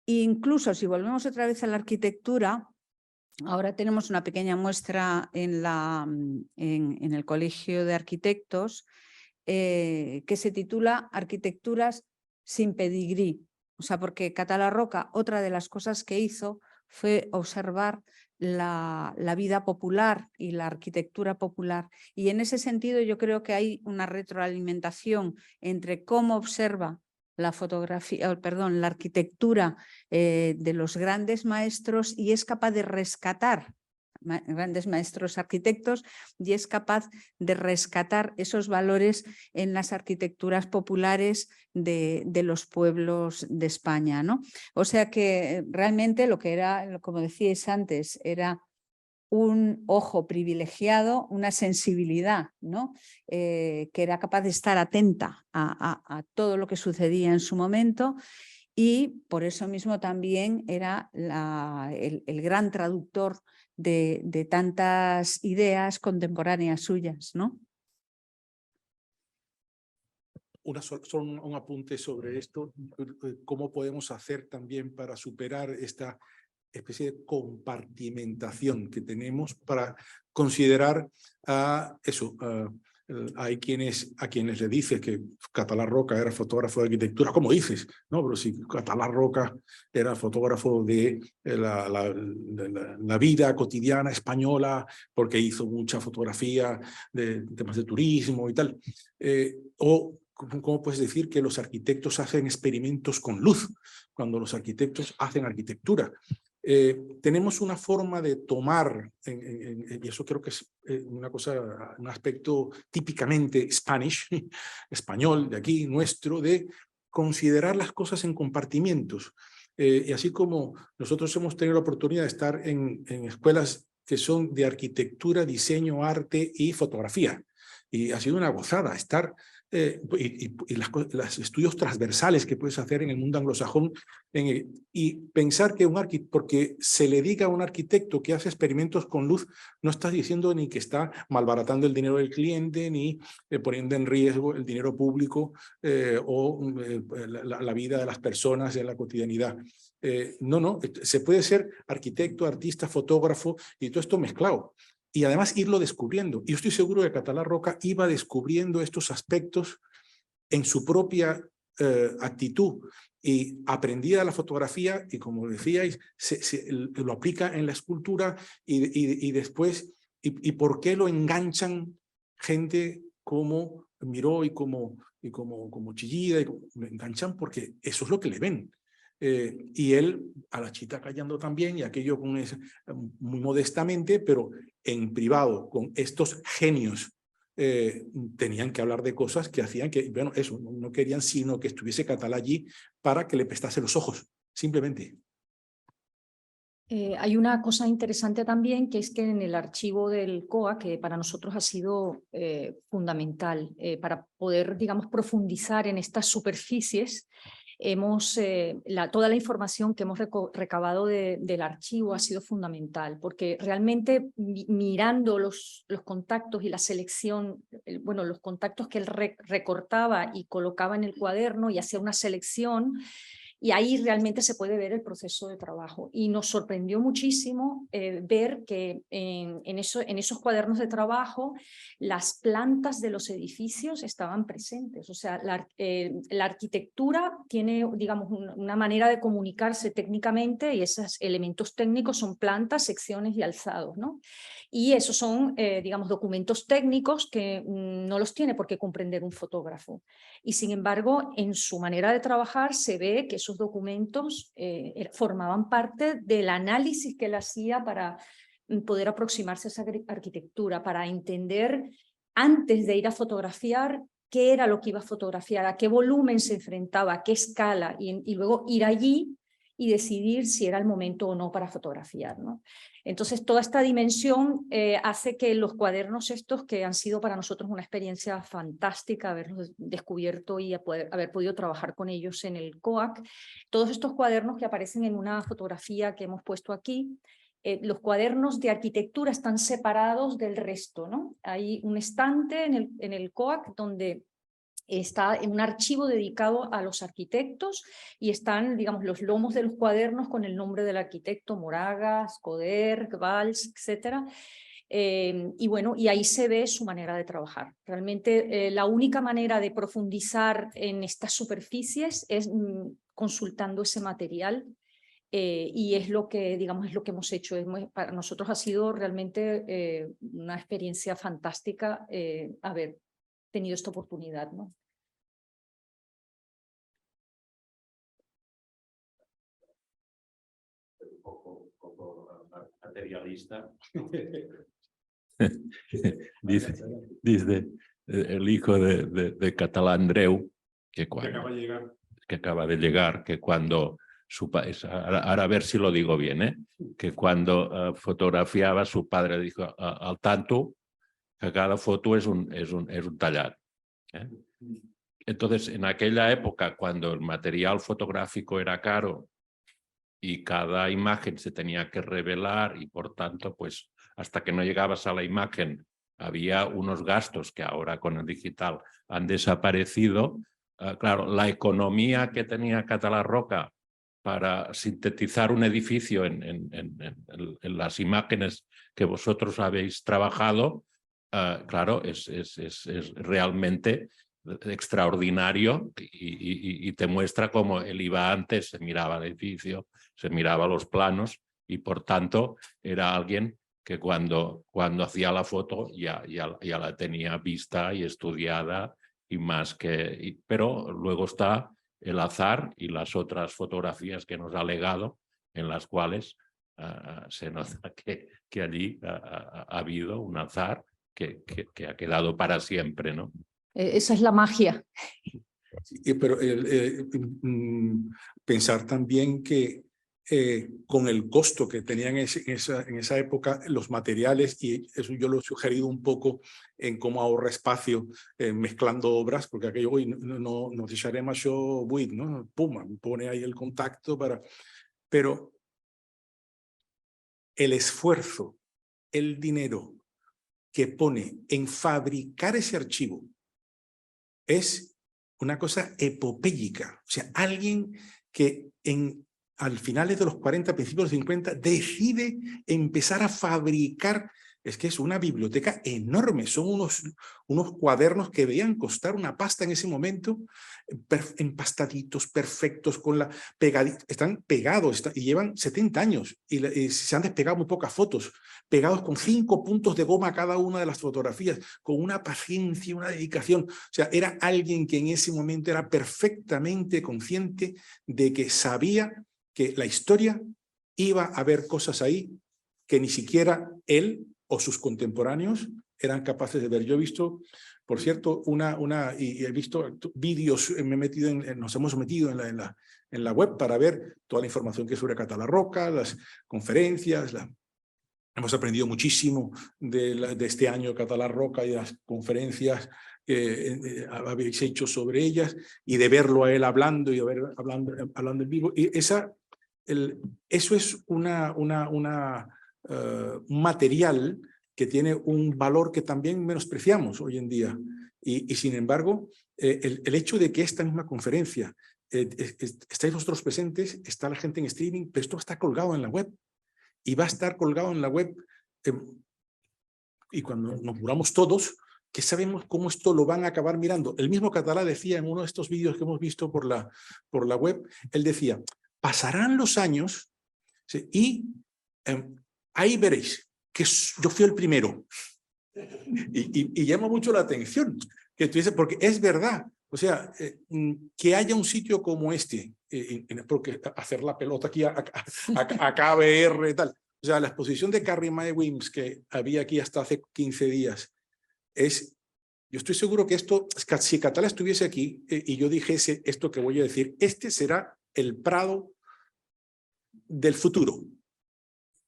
Incluso si volvemos otra vez a la arquitectura, ahora tenemos una pequeña muestra en el Colegio de Arquitectos que se titula Arquitecturas sin pedigrí. O sea, porque Catala Roca, otra de las cosas que hizo fue observar la vida popular y la arquitectura popular. Y en ese sentido yo creo que hay una retroalimentación entre cómo observa la fotografía, perdón, la arquitectura de los grandes maestros y es capaz de rescatar grandes maestros arquitectos y es capaz de rescatar esos valores en las arquitecturas populares de los pueblos de España, ¿no? O sea que realmente lo que era, como decíais antes, era un ojo privilegiado, una sensibilidad, ¿no? Que era capaz de estar atenta a todo lo que sucedía en su momento y por eso mismo también era el gran traductor de tantas ideas contemporáneas suyas, ¿no? Solo un apunte sobre esto, cómo podemos hacer también para superar esta especie de compartimentación que tenemos para considerar eso. Hay a quienes le dices que Catala Roca era fotógrafo de arquitectura, como dices, ¿no? Pero si Catala Roca era fotógrafo de la vida cotidiana española, porque hizo mucha fotografía de temas de turismo y tal. O ¿cómo puedes decir que los arquitectos hacen experimentos con luz cuando los arquitectos hacen arquitectura? Tenemos una forma de tomar, y eso creo que es un aspecto típicamente español de aquí, nuestro, de considerar las cosas en compartimientos. Y así como nosotros hemos tenido la oportunidad de estar en escuelas que son de arquitectura, diseño, arte y fotografía, y ha sido una gozada estar y los estudios transversales que puedes hacer en el mundo anglosajón y pensar que porque se le diga a un arquitecto que hace experimentos con luz, no estás diciendo ni que está malbaratando el dinero del cliente, ni poniendo en riesgo el dinero público o la vida de las personas en la cotidianidad. No, se puede ser arquitecto, artista, fotógrafo y todo esto mezclado. Y además irlo descubriendo. Y yo estoy seguro que Catala Roca iba descubriendo estos aspectos en su propia actitud y aprendía la fotografía y, como decíais, lo aplica en la escultura y después, y por qué lo enganchan gente como Miró y como Chillida, lo enganchan porque eso es lo que le ven. Y él a la chita callando también, y aquello muy modestamente, pero en privado, con estos genios, tenían que hablar de cosas que hacían que, bueno, eso, no querían sino que estuviese Catala allí para que le prestase los ojos, simplemente. Hay una cosa interesante también, que es que en el archivo del COA, que para nosotros ha sido fundamental para poder, digamos, profundizar en estas superficies, toda la información que hemos recabado del archivo ha sido fundamental, porque realmente mirando los contactos y la selección, bueno, los contactos que él recortaba y colocaba en el cuaderno y hacía una selección, y ahí realmente se puede ver el proceso de trabajo. Y nos sorprendió muchísimo ver que en esos cuadernos de trabajo las plantas de los edificios estaban presentes. O sea, la arquitectura tiene, digamos, una manera de comunicarse técnicamente y esos elementos técnicos son plantas, secciones y alzados, ¿no? Y esos son, digamos, documentos técnicos que no los tiene por qué comprender un fotógrafo. Y sin embargo, en su manera de trabajar se ve que esos documentos formaban parte del análisis que él hacía para poder aproximarse a esa arquitectura, para entender antes de ir a fotografiar qué era lo que iba a fotografiar, a qué volumen se enfrentaba, a qué escala, y luego ir allí y decidir si era el momento o no para fotografiar, ¿no? Entonces, toda esta dimensión hace que los cuadernos estos, que han sido para nosotros una experiencia fantástica, haberlos descubierto y haber podido trabajar con ellos en el COAC, todos estos cuadernos que aparecen en una fotografía que hemos puesto aquí, los cuadernos de arquitectura están separados del resto, ¿no? Hay un estante en el COAC donde está en un archivo dedicado a los arquitectos y están, digamos, los lomos de los cuadernos con el nombre del arquitecto, Moragas, Coder, Valls, etc. Y bueno, y ahí se ve su manera de trabajar. Realmente la única manera de profundizar en estas superficies es consultando ese material. Y es lo que, digamos, es lo que hemos hecho. Para nosotros ha sido realmente una experiencia fantástica haber tenido esta oportunidad, ¿no? Materialista. dice el hijo de Català Andreu, que acaba de llegar, que cuando ahora a ver si lo digo bien, que cuando fotografiaba su padre dijo al tanto que cada foto es un tallar. Entonces, en aquella época, cuando el material fotográfico era caro y cada imagen se tenía que revelar y por tanto, pues hasta que no llegabas a la imagen había unos gastos que ahora con el digital han desaparecido. Claro, la economía que tenía Català Roca para sintetizar un edificio en las imágenes que vosotros habéis trabajado, claro, es realmente extraordinario y te muestra cómo él iba antes, se miraba el edificio, se miraba los planos y por tanto era alguien que cuando hacía la foto ya la tenía vista y estudiada y más que... pero luego está el azar y las otras fotografías que nos ha legado en las cuales se nota que allí ha habido un azar que ha quedado para siempre, ¿no? Esa es la magia. Pero pensar también que con el costo que tenían en esa época los materiales, y eso yo lo he sugerido un poco en cómo ahorra espacio mezclando obras, porque aquello hoy no necesitaré más yo buit, ¿no? Puma, pone ahí el contacto para... Pero el esfuerzo, el dinero que pone en fabricar ese archivo es una cosa epopéyica. O sea, alguien que al finales de los 40, principios de los 50, decide empezar a fabricar, es que es una biblioteca enorme, son unos cuadernos que debían costar una pasta en ese momento, empastaditos, perfectos, están pegados y llevan 70 años y se han despegado muy pocas fotos, pegados con 5 puntos de goma cada una de las fotografías, con una paciencia, una dedicación. O sea, era alguien que en ese momento era perfectamente consciente de que sabía que la historia iba a haber cosas ahí que ni siquiera él o sus contemporáneos eran capaces de ver. Yo he visto, por cierto, y he visto vídeos, nos hemos metido en la web para ver toda la información que es sobre Català Roca, las conferencias, hemos aprendido muchísimo de este año Català Roca y las conferencias que habéis hecho sobre ellas, y de verlo a él hablando y hablando en vivo. Y eso es un material que tiene un valor que también menospreciamos hoy en día. Y sin embargo, el hecho de que esta misma conferencia, estáis vosotros presentes, está la gente en streaming, pero esto está colgado en la web. Y va a estar colgado en la web. Y cuando nos muramos todos, que sabemos cómo esto lo van a acabar mirando. El mismo Català decía en uno de estos vídeos que hemos visto por la web, él decía, pasarán los años, ¿sí? Y ahí veréis que yo fui el primero. Y llama mucho la atención que tú dices, porque es verdad. O sea, que haya un sitio como este, porque hacer la pelota aquí a KBR y tal. O sea, la exposición de Carrie Mae Weems que había aquí hasta hace 15 días, yo estoy seguro que esto, si Català estuviese aquí y yo dijese esto que voy a decir, este será el Prado del futuro.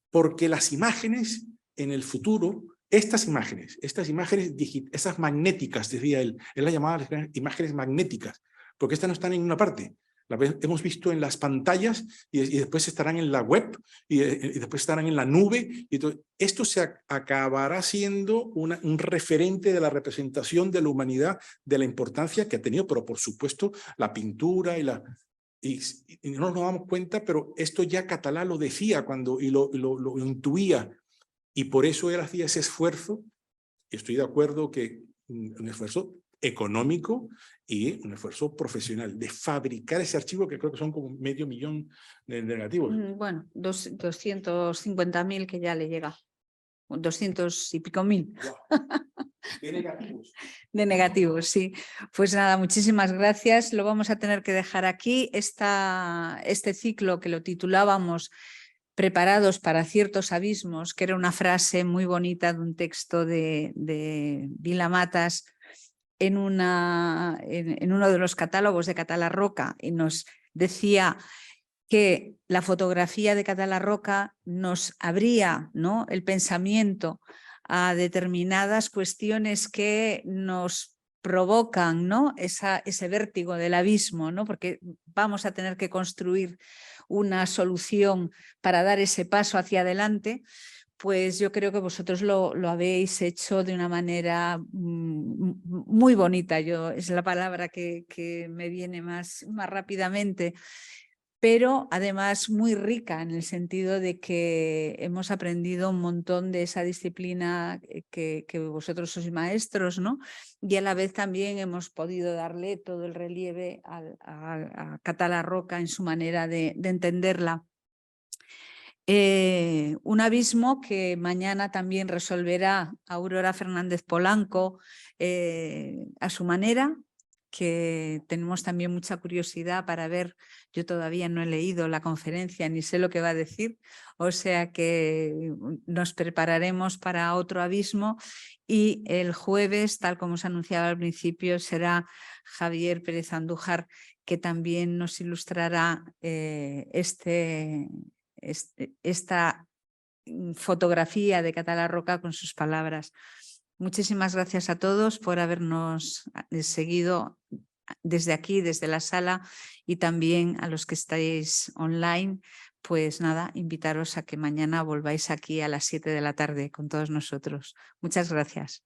Porque las imágenes en el futuro, esas magnéticas, decía él las llamaba imágenes magnéticas, porque estas no están en una parte. Las hemos visto en las pantallas y después estarán en la web y después estarán en la nube. Y esto se acabará siendo un referente de la representación de la humanidad, de la importancia que ha tenido, pero por supuesto la pintura y no nos damos cuenta, pero esto ya Catalá lo decía y lo intuía, y por eso él hacía ese esfuerzo, y estoy de acuerdo que un esfuerzo económico y un esfuerzo profesional de fabricar ese archivo, que creo que son como 500.000 de negativos. Bueno, 250.000 que ya le llega, 200 y pico mil. Wow. De negativos. De negativos, sí. Pues nada, muchísimas gracias. Lo vamos a tener que dejar aquí. Este ciclo que lo titulábamos Preparados para ciertos abismos, que era una frase muy bonita de un texto de Vila Matas en uno de los catálogos de Català Roca, y nos decía que la fotografía de Català Roca nos abría, ¿no?, el pensamiento a determinadas cuestiones que nos provocan, ¿no?, ese vértigo del abismo, ¿no?, porque vamos a tener que construir una solución para dar ese paso hacia adelante. Pues yo creo que vosotros lo habéis hecho de una manera muy bonita. Es la palabra que me viene más rápidamente, pero además muy rica, en el sentido de que hemos aprendido un montón de esa disciplina que vosotros sois maestros, ¿no? Y a la vez también hemos podido darle todo el relieve a Català Roca en su manera de entenderla. Un abismo que mañana también resolverá Aurora Fernández Polanco a su manera, que tenemos también mucha curiosidad para ver. Yo todavía no he leído la conferencia ni sé lo que va a decir, o sea que nos prepararemos para otro abismo, y el jueves, tal como os anunciaba al principio, será Javier Pérez Andújar, que también nos ilustrará esta fotografía de Català Roca con sus palabras. Muchísimas gracias a todos por habernos seguido desde aquí, desde la sala, y también a los que estáis online. Pues nada, invitaros a que mañana volváis aquí a las 7 de la tarde con todos nosotros. Muchas gracias.